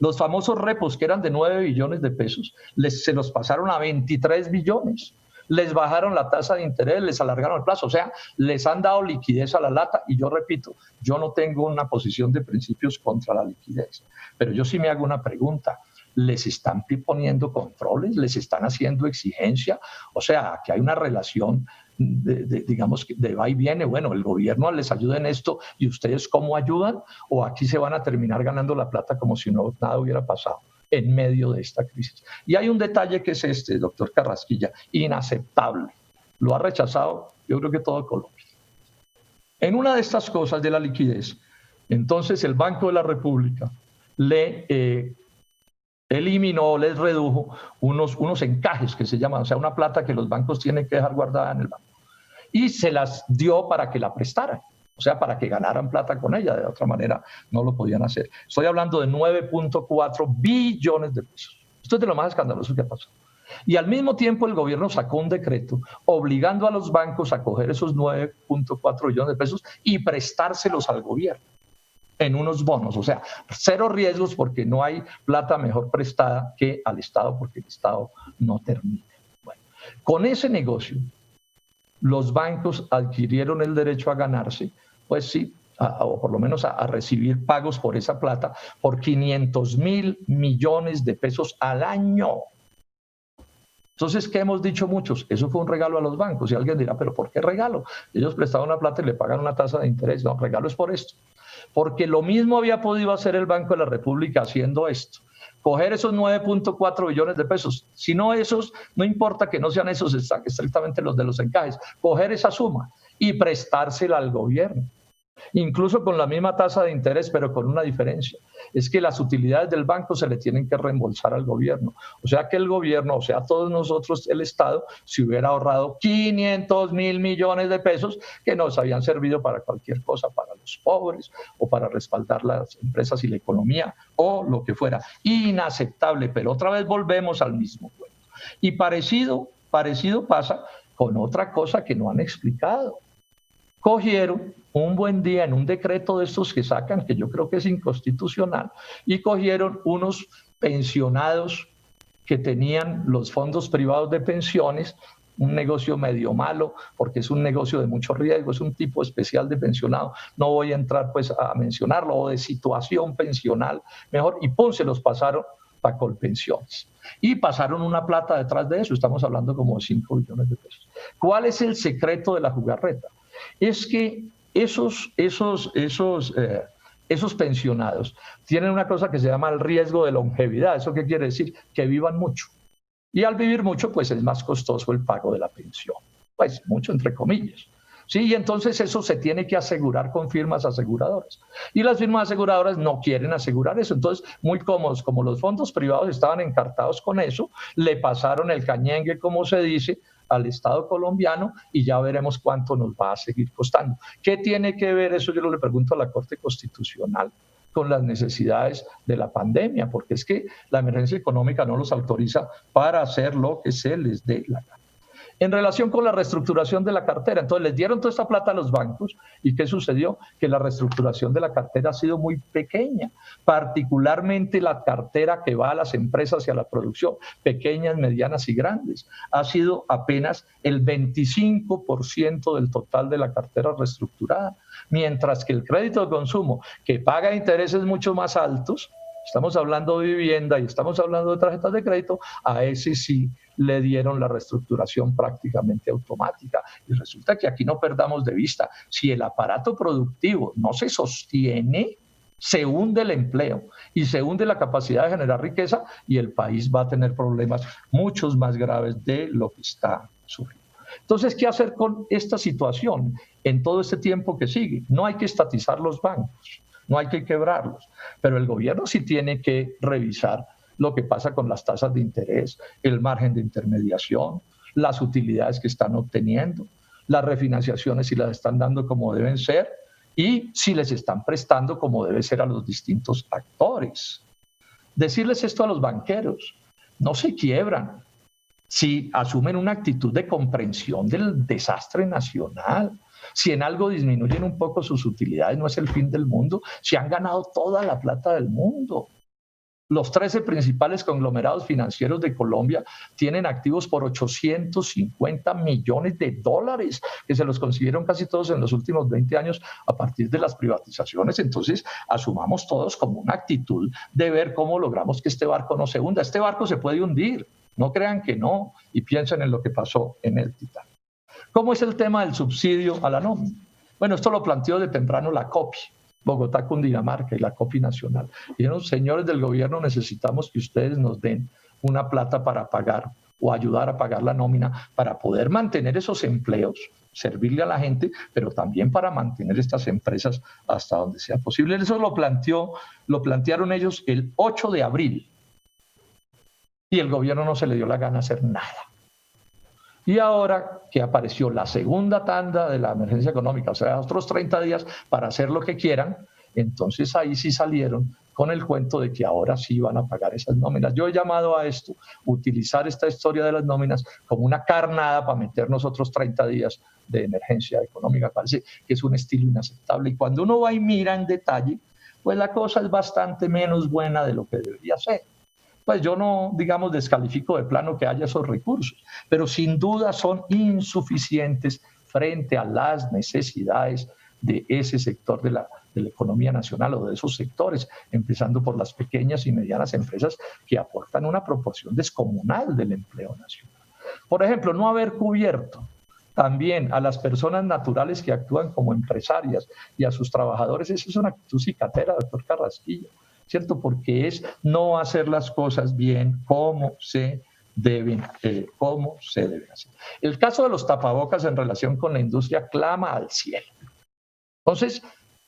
Los famosos repos, que eran de 9 billones de pesos, se los pasaron a 23 billones. Les bajaron la tasa de interés, les alargaron el plazo, o sea, les han dado liquidez a la lata. Y yo repito, yo no tengo una posición de principios contra la liquidez, pero yo sí me hago una pregunta. ¿Les están poniendo controles? ¿Les están haciendo exigencia? O sea, que hay una relación, digamos, de va y viene. Bueno, el gobierno les ayuda en esto y ustedes ¿cómo ayudan? ¿O aquí se van a terminar ganando la plata como si nada hubiera pasado en medio de esta crisis? Y hay un detalle que es este, doctor Carrasquilla, inaceptable. Lo ha rechazado, yo creo que todo Colombia. En una de estas cosas de la liquidez, entonces el Banco de la República le eliminó, les redujo unos encajes que se llaman, o sea, una plata que los bancos tienen que dejar guardada en el banco. Y se las dio para que la prestaran, o sea, para que ganaran plata con ella, de otra manera no lo podían hacer. Estoy hablando de 9.4 billones de pesos. Esto es de lo más escandaloso que ha pasado. Y al mismo tiempo el gobierno sacó un decreto obligando a los bancos a coger esos 9.4 billones de pesos y prestárselos al gobierno en unos bonos, o sea, cero riesgos porque no hay plata mejor prestada que al Estado porque el Estado no termina. Bueno, con ese negocio, los bancos adquirieron el derecho a ganarse, pues sí, o por lo menos a recibir pagos por esa plata por 500.000 millones de pesos al año. Entonces, ¿qué hemos dicho muchos? Eso fue un regalo a los bancos. Y alguien dirá, ¿pero por qué regalo? Ellos prestaban una plata y le pagan una tasa de interés. No, regalo es por esto. Porque lo mismo había podido hacer el Banco de la República haciendo esto. Coger esos 9.4 billones de pesos. Si no esos, no importa que no sean esos estrictamente los de los encajes. Coger esa suma y prestársela al gobierno. incluso con la misma tasa de interés, pero con una diferencia. Es que las utilidades del banco se le tienen que reembolsar al gobierno. O sea que el gobierno, o sea todos nosotros, el Estado, se hubiera ahorrado 500.000 millones de pesos que nos habían servido para cualquier cosa, para los pobres o para respaldar las empresas y la economía o lo que fuera. Inaceptable, pero otra vez volvemos al mismo cuento. Y parecido pasa con otra cosa que no han explicado. Cogieron un buen día en un decreto de estos que sacan, que yo creo que es inconstitucional, y cogieron unos pensionados que tenían los fondos privados de pensiones, un negocio medio malo, porque es un negocio de mucho riesgo, es un tipo especial de pensionado, no voy a entrar pues a mencionarlo, o de situación pensional, mejor, y pum, se los pasaron para Colpensiones. Y pasaron una plata detrás de eso, estamos hablando como de 5 billones de pesos. ¿Cuál es el secreto de la jugarreta? Es que esos pensionados tienen una cosa que se llama el riesgo de longevidad. ¿Eso qué quiere decir? Que vivan mucho. Y al vivir mucho, pues es más costoso el pago de la pensión. Pues mucho entre comillas. Sí, y entonces eso se tiene que asegurar con firmas aseguradoras. Y las firmas aseguradoras no quieren asegurar eso. Entonces, muy cómodos, como los fondos privados estaban encartados con eso, le pasaron el cañengue, como se dice, al Estado colombiano y ya veremos cuánto nos va a seguir costando. ¿Qué tiene que ver eso? Yo le pregunto a la Corte Constitucional con las necesidades de la pandemia, porque es que la emergencia económica no los autoriza para hacer lo que se les dé la gana. En relación con la reestructuración de la cartera, entonces les dieron toda esta plata a los bancos y ¿qué sucedió? Que la reestructuración de la cartera ha sido muy pequeña, particularmente la cartera que va a las empresas y a la producción, pequeñas, medianas y grandes, ha sido apenas el 25% del total de la cartera reestructurada, mientras que el crédito de consumo, que paga intereses mucho más altos, estamos hablando de vivienda y estamos hablando de tarjetas de crédito, a ese sí le dieron la reestructuración prácticamente automática. Y resulta que aquí no perdamos de vista, si el aparato productivo no se sostiene, se hunde el empleo y se hunde la capacidad de generar riqueza y el país va a tener problemas muchos más graves de lo que está sufriendo. Entonces, ¿qué hacer con esta situación en todo este tiempo que sigue? No hay que estatizar los bancos, no hay que quebrarlos, pero el gobierno sí tiene que revisar lo que pasa con las tasas de interés, el margen de intermediación, las utilidades que están obteniendo, las refinanciaciones si las están dando como deben ser y si les están prestando como debe ser a los distintos actores. Decirles esto a los banqueros, no se quiebran si asumen una actitud de comprensión del desastre nacional. Si en algo disminuyen un poco sus utilidades, no es el fin del mundo. Si han ganado toda la plata del mundo. Los 13 principales conglomerados financieros de Colombia tienen activos por 850 millones de dólares, que se los consiguieron casi todos en los últimos 20 años a partir de las privatizaciones. Entonces, asumamos todos como una actitud de ver cómo logramos que este barco no se hunda. Este barco se puede hundir, no crean que no, y piensen en lo que pasó en el Titanic. ¿Cómo es el tema del subsidio a la nómina? Bueno, esto lo planteó de temprano la COPI, Bogotá, Cundinamarca y la COPI Nacional. Dijeron, señores del gobierno, necesitamos que ustedes nos den una plata para pagar o ayudar a pagar la nómina para poder mantener esos empleos, servirle a la gente, pero también para mantener estas empresas hasta donde sea posible. Eso lo plantearon ellos el 8 de abril y el gobierno no se le dio la gana hacer nada. Y ahora que apareció la segunda tanda de la emergencia económica, o sea, otros 30 días para hacer lo que quieran, entonces ahí sí salieron con el cuento de que ahora sí van a pagar esas nóminas. Yo he llamado a esto, utilizar esta historia de las nóminas como una carnada para meternos otros 30 días de emergencia económica. Parece que es un estilo inaceptable. Y cuando uno va y mira en detalle, pues la cosa es bastante menos buena de lo que debería ser. Pues yo no, digamos, descalifico de plano que haya esos recursos, pero sin duda son insuficientes frente a las necesidades de ese sector de la economía nacional o de esos sectores, empezando por las pequeñas y medianas empresas que aportan una proporción descomunal del empleo nacional. Por ejemplo, no haber cubierto también a las personas naturales que actúan como empresarias y a sus trabajadores, esa es una actitud cicatera, doctor Carrasquilla, ¿cierto? Porque es no hacer las cosas bien como se deben hacer. El caso de los tapabocas en relación con la industria clama al cielo. Entonces,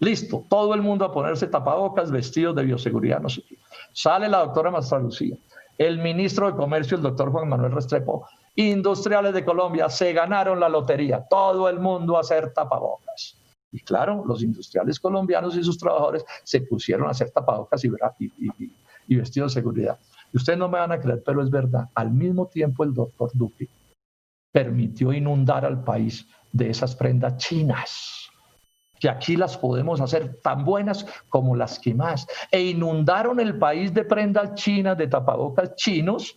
Listo, todo el mundo a ponerse tapabocas, vestidos de bioseguridad, no sé qué. Sale la doctora Mastralucía, el ministro de Comercio, el doctor Juan Manuel Restrepo, industriales de Colombia se ganaron la lotería, todo el mundo a hacer tapabocas. Y claro, los industriales colombianos y sus trabajadores se pusieron a hacer tapabocas y vestidos de seguridad. Y ustedes no me van a creer, pero es verdad. Al mismo tiempo, el doctor Duque permitió inundar al país de esas prendas chinas, que aquí las podemos hacer tan buenas como las que más. E inundaron el país de prendas chinas, de tapabocas chinos,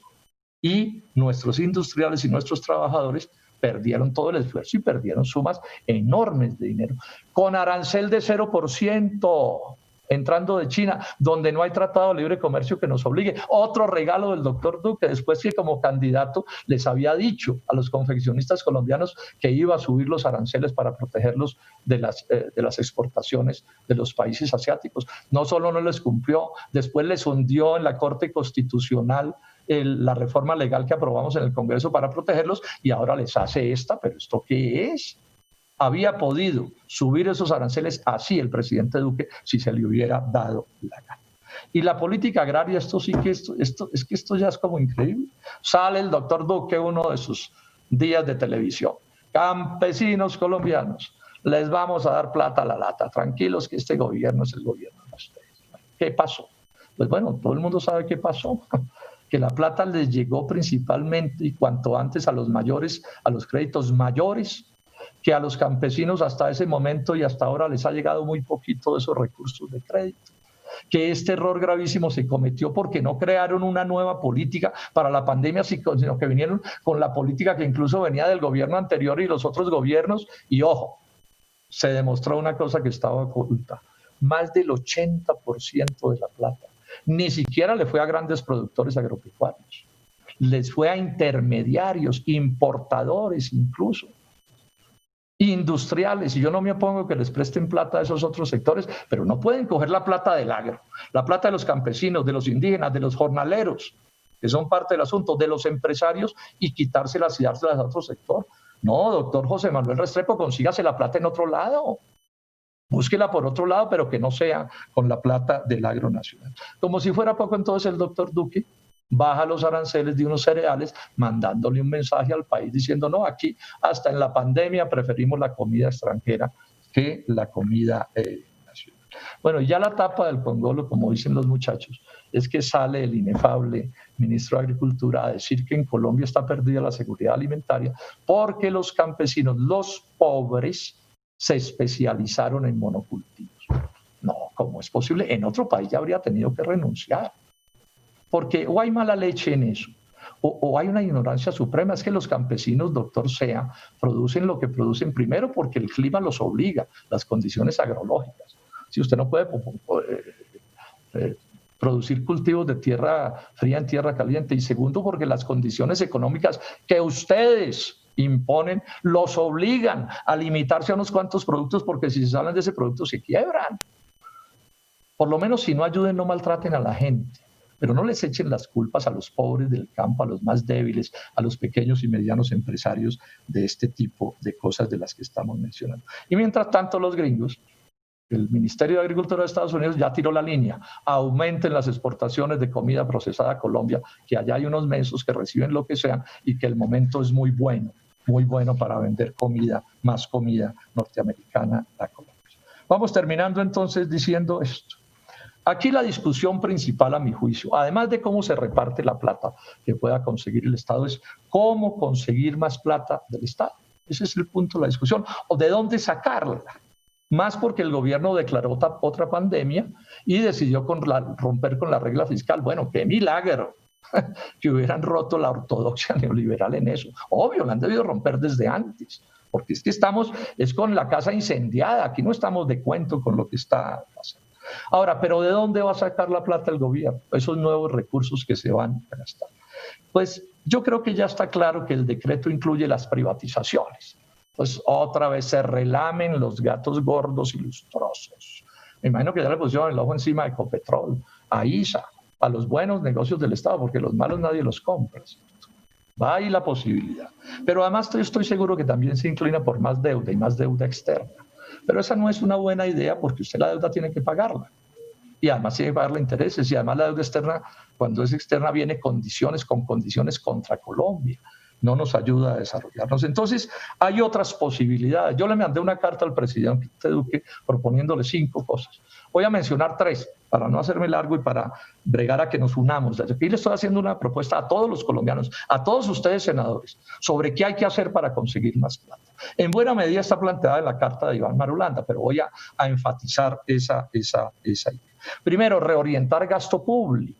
y nuestros industriales y nuestros trabajadores perdieron todo el esfuerzo y perdieron sumas enormes de dinero. Con arancel de 0%, entrando de China, donde no hay tratado de libre comercio que nos obligue. Otro regalo del doctor Duque, después que como candidato les había dicho a los confeccionistas colombianos que iba a subir los aranceles para protegerlos de las exportaciones de los países asiáticos. No solo no les cumplió, después les hundió en la Corte Constitucional la reforma legal que aprobamos en el Congreso para protegerlos, y ahora les hace esta. ¿Pero esto qué es? Había podido subir esos aranceles así el presidente Duque si se le hubiera dado la gana. Y la política agraria, esto ya es como increíble. Sale el doctor Duque uno de sus días de televisión: campesinos colombianos, les vamos a dar plata a la lata, tranquilos que este gobierno es el gobierno de ustedes. ¿Qué pasó? Pues bueno, todo el mundo sabe qué pasó. Que la plata les llegó principalmente y cuanto antes a los mayores, a los créditos mayores, que a los campesinos hasta ese momento y hasta ahora les ha llegado muy poquito de esos recursos de crédito, que este error gravísimo se cometió porque no crearon una nueva política para la pandemia, sino que vinieron con la política que incluso venía del gobierno anterior y los otros gobiernos. Y ojo, se demostró una cosa que estaba oculta: más del 80% de la plata ni siquiera le fue a grandes productores agropecuarios, les fue a intermediarios, importadores incluso, industriales. Y yo no me opongo que les presten plata a esos otros sectores, pero no pueden coger la plata del agro, la plata de los campesinos, de los indígenas, de los jornaleros, que son parte del asunto, de los empresarios, y quitárselas y dárselas a otro sector. No, doctor José Manuel Restrepo, consígase la plata en otro lado. Búsquela por otro lado, pero que no sea con la plata del agro nacional. Como si fuera poco, entonces el doctor Duque baja los aranceles de unos cereales, mandándole un mensaje al país diciendo: no, aquí hasta en la pandemia preferimos la comida extranjera que la comida nacional. Bueno, ya la tapa del congolo, como dicen los muchachos, es que sale el inefable ministro de Agricultura a decir que en Colombia está perdida la seguridad alimentaria porque los campesinos, los pobres, se especializaron en monocultivos. No, ¿cómo es posible? En otro país ya habría tenido que renunciar, porque o hay mala leche en eso, o hay una ignorancia suprema. Es que los campesinos, doctor Sea, producen lo que producen primero porque el clima los obliga, las condiciones agrológicas. Si usted no puede producir cultivos de tierra fría en tierra caliente, y segundo porque las condiciones económicas que ustedes imponen los obligan a limitarse a unos cuantos productos, porque si se salen de ese producto se quiebran. Por lo menos, si no ayuden, no maltraten a la gente, pero no les echen las culpas a los pobres del campo, a los más débiles, a los pequeños y medianos empresarios de este tipo de cosas de las que estamos mencionando. Y mientras tanto, los gringos, el Ministerio de Agricultura de Estados Unidos ya tiró la línea: aumenten las exportaciones de comida procesada a Colombia, que allá hay unos mensos que reciben lo que sea y que el momento es muy bueno para vender comida, más comida norteamericana a Colombia. Vamos terminando entonces diciendo esto. Aquí la discusión principal, a mi juicio, además de cómo se reparte la plata que pueda conseguir el Estado, es cómo conseguir más plata del Estado. Ese es el punto de la discusión. O de dónde sacarla. Más porque el gobierno declaró otra pandemia y decidió romper con la regla fiscal. Bueno, qué milagro que hubieran roto la ortodoxia neoliberal en eso. Obvio, la han debido romper desde antes, porque es que estamos con la casa incendiada. Aquí no estamos de cuento con lo que está pasando. Ahora, ¿pero de dónde va a sacar la plata el gobierno? Esos nuevos recursos que se van a gastar. Pues yo creo que ya está claro que el decreto incluye las privatizaciones. Pues otra vez se relamen los gatos gordos y lustrosos. Me imagino que ya le pusieron el ojo encima de Ecopetrol, a ISA, a los buenos negocios del Estado, porque los malos nadie los compra. Va ahí la posibilidad. Pero además estoy seguro que también se inclina por más deuda y más deuda externa. Pero esa no es una buena idea porque usted la deuda tiene que pagarla. Y además tiene que pagarle intereses. Y además la deuda externa, cuando es externa, viene con condiciones contra Colombia. No nos ayuda a desarrollarnos. Entonces, hay otras posibilidades. Yo le mandé una carta al presidente Duque proponiéndole 5 cosas. Voy a mencionar 3 para no hacerme largo y para bregar a que nos unamos. Aquí le estoy haciendo una propuesta a todos los colombianos, a todos ustedes senadores, sobre qué hay que hacer para conseguir más plata. En buena medida está planteada en la carta de Iván Marulanda, pero voy a enfatizar esa idea. Primero, reorientar gasto público.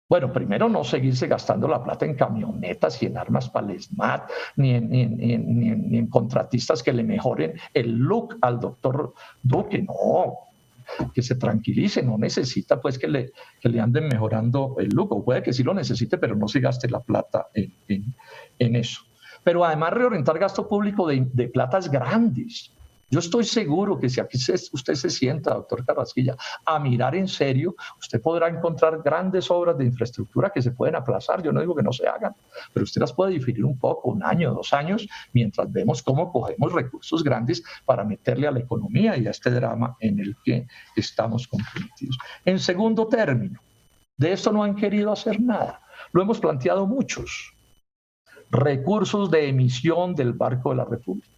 Bueno, primero no seguirse gastando la plata en camionetas y en armas para el SMAT, ni en contratistas que le mejoren el look al doctor Duque, no, que se tranquilice, no necesita pues que le anden mejorando el look, o puede que sí lo necesite, pero no se gaste la plata en eso. Pero además reorientar gasto público de platas grandes. Yo estoy seguro que si aquí usted se sienta, doctor Carrasquilla, a mirar en serio, usted podrá encontrar grandes obras de infraestructura que se pueden aplazar. Yo no digo que no se hagan, pero usted las puede diferir un poco, 1 año, 2 años, mientras vemos cómo cogemos recursos grandes para meterle a la economía y a este drama en el que estamos comprometidos. En segundo término, de esto no han querido hacer nada. Lo hemos planteado muchos. Recursos de emisión del Banco de la República.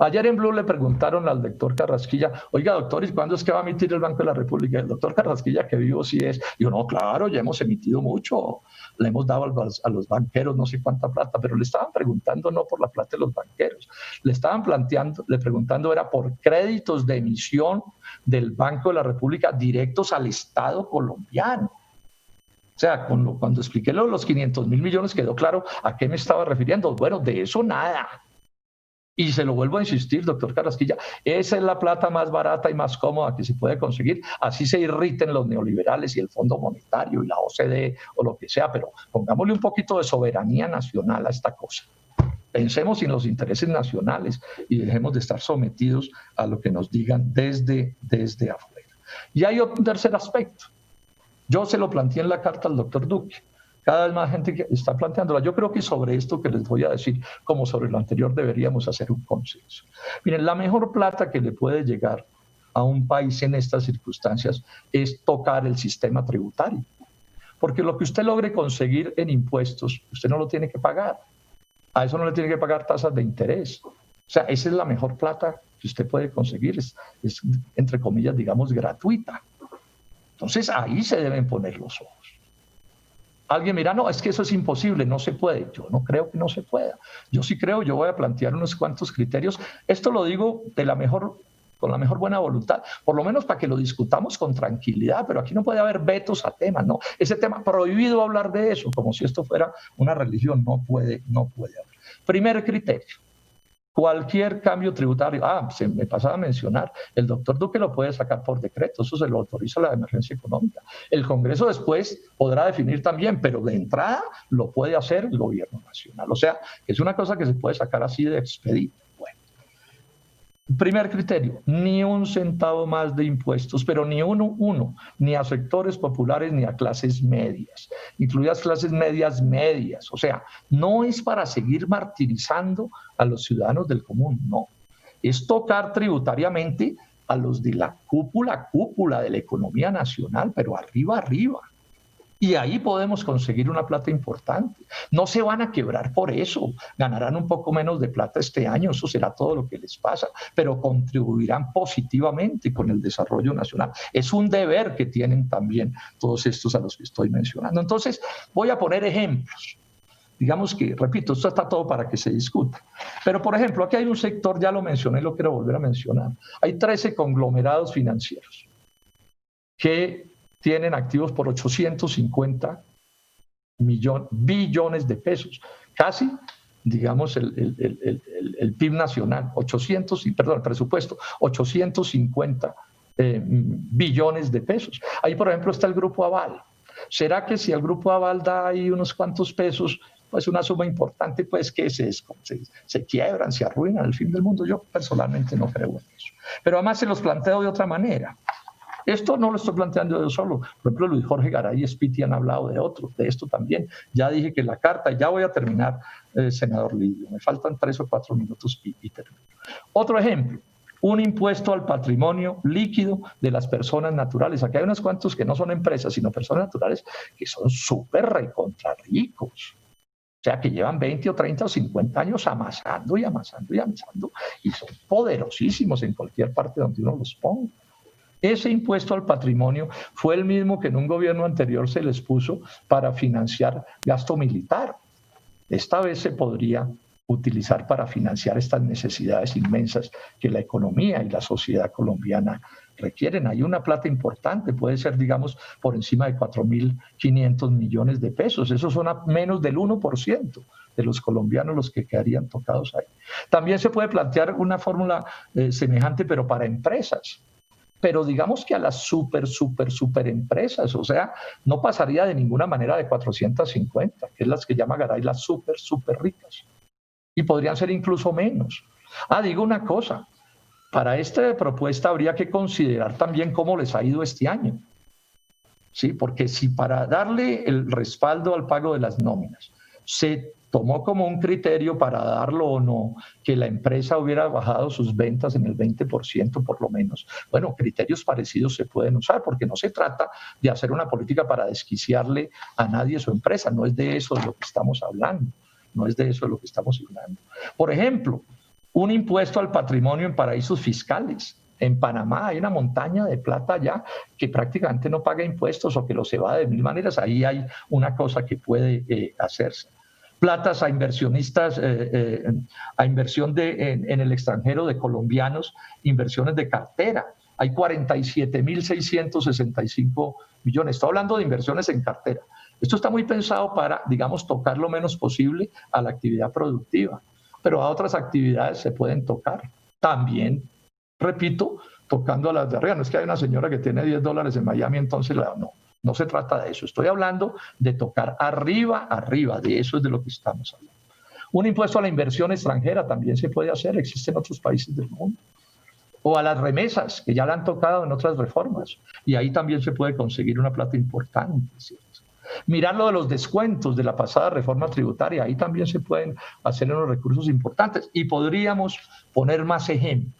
Ayer en Blue le preguntaron al doctor Carrasquilla, oiga doctor, ¿y cuándo es que va a emitir el Banco de la República? El doctor Carrasquilla, que vivo sí es. Yo, no, claro, ya hemos emitido mucho, le hemos dado a los banqueros no sé cuánta plata, pero le estaban preguntando no por la plata de los banqueros, le preguntando era por créditos de emisión del Banco de la República directos al Estado colombiano. O sea, cuando expliqué los 500.000 millones quedó claro a qué me estaba refiriendo. Bueno, de eso nada. Y se lo vuelvo a insistir, doctor Carrasquilla, esa es la plata más barata y más cómoda que se puede conseguir. Así se irriten los neoliberales y el Fondo Monetario y la OCDE o lo que sea, pero pongámosle un poquito de soberanía nacional a esta cosa. Pensemos en los intereses nacionales y dejemos de estar sometidos a lo que nos digan desde afuera. Y hay un tercer aspecto. Yo se lo planteé en la carta al doctor Duque. Cada vez más gente que está planteándola. Yo creo que sobre esto que les voy a decir, como sobre lo anterior, deberíamos hacer un consenso. Miren, la mejor plata que le puede llegar a un país en estas circunstancias es tocar el sistema tributario. Porque lo que usted logre conseguir en impuestos, usted no lo tiene que pagar. A eso no le tiene que pagar tasas de interés. O sea, esa es la mejor plata que usted puede conseguir. Es entre comillas, digamos, gratuita. Entonces, ahí se deben poner los ojos. Alguien dirá, no, es que eso es imposible, no se puede. Yo no creo que no se pueda. Yo sí creo, yo voy a plantear unos cuantos criterios. Esto lo digo con la mejor buena voluntad, por lo menos para que lo discutamos con tranquilidad, pero aquí no puede haber vetos a temas, ¿no? Ese tema, prohibido hablar de eso, como si esto fuera una religión, no puede haber. Primer criterio. Cualquier cambio tributario, se me pasaba a mencionar, el doctor Duque lo puede sacar por decreto, eso se lo autoriza la emergencia económica. El Congreso después podrá definir también, pero de entrada lo puede hacer el gobierno nacional. O sea, es una cosa que se puede sacar así de expedito. Bueno, primer criterio, ni un centavo más de impuestos, pero ni uno, ni a sectores populares ni a clases medias, incluidas clases medias. O sea, no es para seguir martirizando a los ciudadanos del común, no. Es tocar tributariamente a los de la cúpula de la economía nacional, pero arriba. Y ahí podemos conseguir una plata importante. No se van a quebrar por eso. Ganarán un poco menos de plata este año, eso será todo lo que les pasa, pero contribuirán positivamente con el desarrollo nacional. Es un deber que tienen también todos estos a los que estoy mencionando. Entonces, voy a poner ejemplos. Digamos que, repito, esto está todo para que se discuta. Pero, por ejemplo, aquí hay un sector, ya lo mencioné, lo quiero volver a mencionar. Hay 13 conglomerados financieros que tienen activos por 850 billones de pesos, casi, digamos, el PIB nacional, el presupuesto, 850 billones de pesos. Ahí, por ejemplo, está el Grupo Aval. ¿Será que si el Grupo Aval da ahí unos cuantos pesos, pues una suma importante, pues que se quiebran, se arruinan el fin del mundo? Yo personalmente no creo en eso. Pero además se los planteo de otra manera. Esto no lo estoy planteando yo solo. Por ejemplo, Luis Jorge Garay y Spiti han hablado de esto también. Ya dije que la carta, ya voy a terminar, senador Lidio. Me faltan 3 o 4 minutos y termino. Otro ejemplo. Un impuesto al patrimonio líquido de las personas naturales. Aquí hay unos cuantos que no son empresas, sino personas naturales que son súper recontra ricos. O sea, que llevan 20 o 30 o 50 años amasando y amasando y amasando y son poderosísimos en cualquier parte donde uno los ponga. Ese impuesto al patrimonio fue el mismo que en un gobierno anterior se les puso para financiar gasto militar. Esta vez se podría utilizar para financiar estas necesidades inmensas que la economía y la sociedad colombiana requieren. Hay una plata importante, puede ser, digamos, por encima de 4.500 millones de pesos. Eso son menos del 1% de los colombianos los que quedarían tocados ahí. También se puede plantear una fórmula semejante, pero para empresas. Pero digamos que a las super empresas, o sea, no pasaría de ninguna manera de 450, que es las que llama Garay las super ricas. Y podrían ser incluso menos. Digo una cosa, para esta propuesta habría que considerar también cómo les ha ido este año. ¿Sí? Porque si para darle el respaldo al pago de las nóminas se tomó como un criterio para darlo o no, que la empresa hubiera bajado sus ventas en el 20% por lo menos. Bueno, criterios parecidos se pueden usar porque no se trata de hacer una política para desquiciarle a nadie su empresa, no es de eso de lo que estamos hablando. No es de eso de lo que estamos hablando. Por ejemplo, un impuesto al patrimonio en paraísos fiscales. En Panamá hay una montaña de plata ya que prácticamente no paga impuestos o que los evade de mil maneras. Ahí hay una cosa que puede hacerse. Platas a inversionistas, a inversión en el extranjero de colombianos, inversiones de cartera. Hay 47.665 millones. Estoy hablando de inversiones en cartera. Esto está muy pensado para, digamos, tocar lo menos posible a la actividad productiva, pero a otras actividades se pueden tocar. También, repito, tocando a las de arriba. No es que hay una señora que tiene $10 en Miami, entonces no se trata de eso. Estoy hablando de tocar arriba, de eso es de lo que estamos hablando. Un impuesto a la inversión extranjera también se puede hacer, existe en otros países del mundo. O a las remesas, que ya la han tocado en otras reformas, y ahí también se puede conseguir una plata importante, ¿cierto? Mirar lo de los descuentos de la pasada reforma tributaria, ahí también se pueden hacer unos recursos importantes y podríamos poner más ejemplos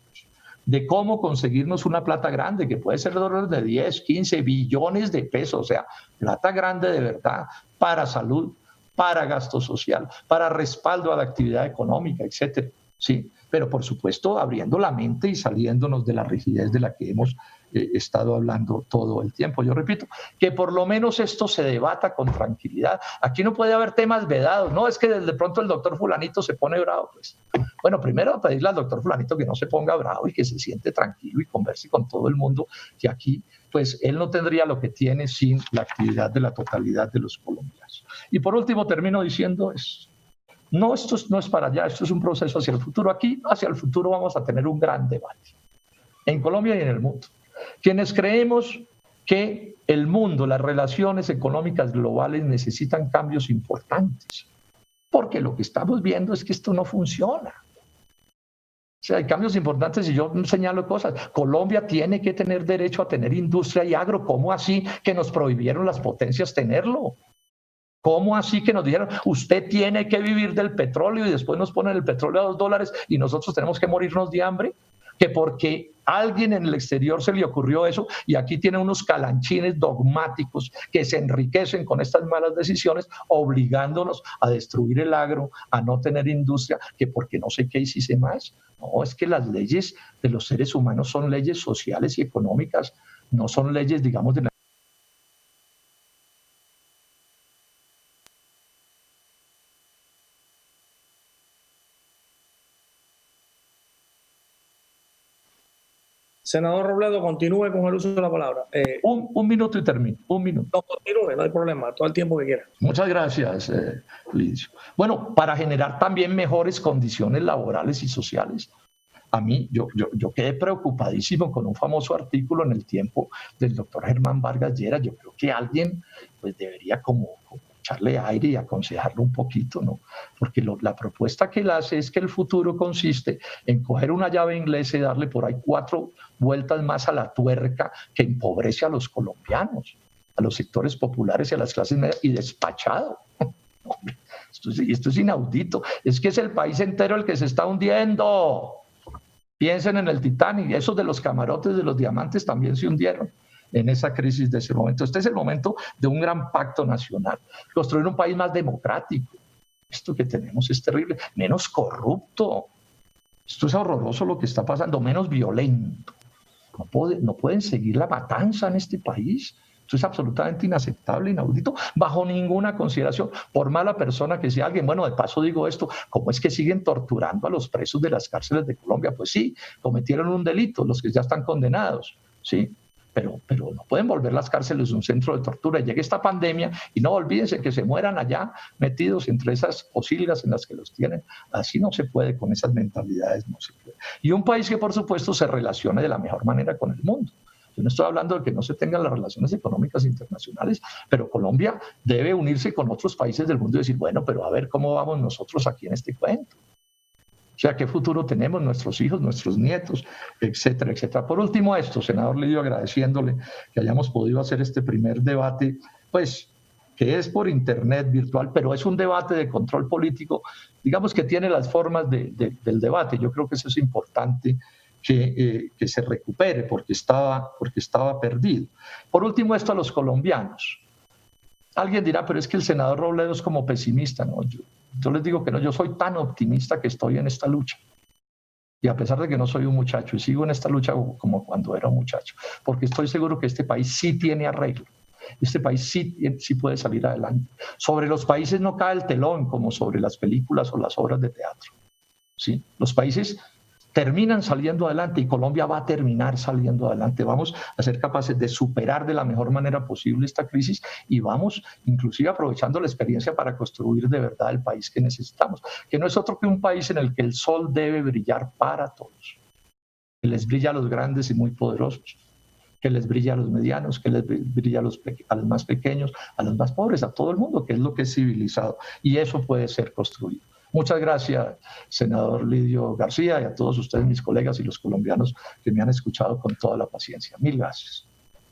de cómo conseguirnos una plata grande, que puede ser de 10, 15 billones de pesos, o sea, plata grande de verdad para salud, para gasto social, para respaldo a la actividad económica, etcétera. Sí, pero por supuesto abriendo la mente y saliéndonos de la rigidez de la que hemos estado hablando todo el tiempo. Yo repito, que por lo menos esto se debata con tranquilidad. Aquí no puede haber temas vedados, no es que de pronto el doctor fulanito se pone bravo. Pues. Bueno, primero pedirle al doctor fulanito que no se ponga bravo y que se siente tranquilo y converse con todo el mundo, que aquí pues él no tendría lo que tiene sin la actividad de la totalidad de los colombianos. Y por último termino diciendo esto. No, esto no es para allá, esto es un proceso hacia el futuro. Aquí, hacia el futuro, vamos a tener un gran debate en Colombia y en el mundo. Quienes creemos que el mundo, las relaciones económicas globales necesitan cambios importantes, porque lo que estamos viendo es que esto no funciona. O sea, hay cambios importantes y yo señalo cosas. Colombia tiene que tener derecho a tener industria y agro. ¿Cómo así que nos prohibieron las potencias tenerlo? ¿Cómo así que nos dijeron, usted tiene que vivir del petróleo y después nos ponen el petróleo a $2 y nosotros tenemos que morirnos de hambre? Que porque a alguien en el exterior se le ocurrió eso y aquí tiene unos calanchines dogmáticos que se enriquecen con estas malas decisiones, obligándonos a destruir el agro, a no tener industria, que porque no sé qué hiciese más. No, es que las leyes de los seres humanos son leyes sociales y económicas, no son leyes, digamos, de la... Senador Robledo, continúe con el uso de la palabra. Un minuto y termino, un minuto. No, continúe, no hay problema, todo el tiempo que quiera. Muchas gracias, Lidio. Bueno, para generar también mejores condiciones laborales y sociales. A mí, yo quedé preocupadísimo con un famoso artículo en El Tiempo del doctor Germán Vargas Lleras. Yo creo que alguien pues debería como echarle aire y aconsejarlo un poquito, ¿no? Porque la propuesta que él hace es que el futuro consiste en coger una llave inglesa y darle por ahí 4 vueltas más a la tuerca que empobrece a los colombianos, a los sectores populares y a las clases medias, y despachado. Esto es inaudito. Es que es el país entero el que se está hundiendo. Piensen en el Titanic, esos de los camarotes, de los diamantes también se hundieron en esa crisis de ese momento. Este es el momento de un gran pacto nacional, construir un país más democrático. Esto que tenemos es terrible, menos corrupto. Esto es horroroso lo que está pasando, menos violento. No pueden seguir la matanza en este país. Esto es absolutamente inaceptable, inaudito, bajo ninguna consideración, por mala persona que sea alguien. Bueno, de paso digo esto, ¿cómo es que siguen torturando a los presos de las cárceles de Colombia? Pues sí, cometieron un delito, los que ya están condenados, sí, pero no pueden volver las cárceles un centro de tortura. Llegue esta pandemia y no olvídense que se mueran allá metidos entre esas posilgas en las que los tienen. Así no se puede, con esas mentalidades no se puede. Y un país que por supuesto se relacione de la mejor manera con el mundo. Yo no estoy hablando de que no se tengan las relaciones económicas internacionales, pero Colombia debe unirse con otros países del mundo y decir, bueno, pero a ver cómo vamos nosotros aquí en este cuento. O sea, ¿qué futuro tenemos nuestros hijos, nuestros nietos, etcétera, etcétera? Por último, esto, senador Lidio, agradeciéndole que hayamos podido hacer este primer debate, pues, que es por internet virtual, pero es un debate de control político, digamos que tiene las formas del debate. Yo creo que eso es importante que se recupere porque estaba perdido. Por último, esto a los colombianos. Alguien dirá, pero es que el senador Robledo es como pesimista, ¿no? Yo les digo que no, yo soy tan optimista que estoy en esta lucha. Y a pesar de que no soy un muchacho, y sigo en esta lucha como cuando era un muchacho, porque estoy seguro que este país sí tiene arreglo. Este país sí puede salir adelante. Sobre los países no cae el telón como sobre las películas o las obras de teatro. ¿Sí? Los países terminan saliendo adelante y Colombia va a terminar saliendo adelante. Vamos a ser capaces de superar de la mejor manera posible esta crisis y vamos inclusive aprovechando la experiencia para construir de verdad el país que necesitamos, que no es otro que un país en el que el sol debe brillar para todos, que les brilla a los grandes y muy poderosos, que les brilla a los medianos, que les brilla a los más pequeños, a los más pobres, a todo el mundo, que es lo que es civilizado, y eso puede ser construido. Muchas gracias, senador Lidio García, y a todos ustedes, mis colegas y los colombianos que me han escuchado con toda la paciencia. Mil gracias.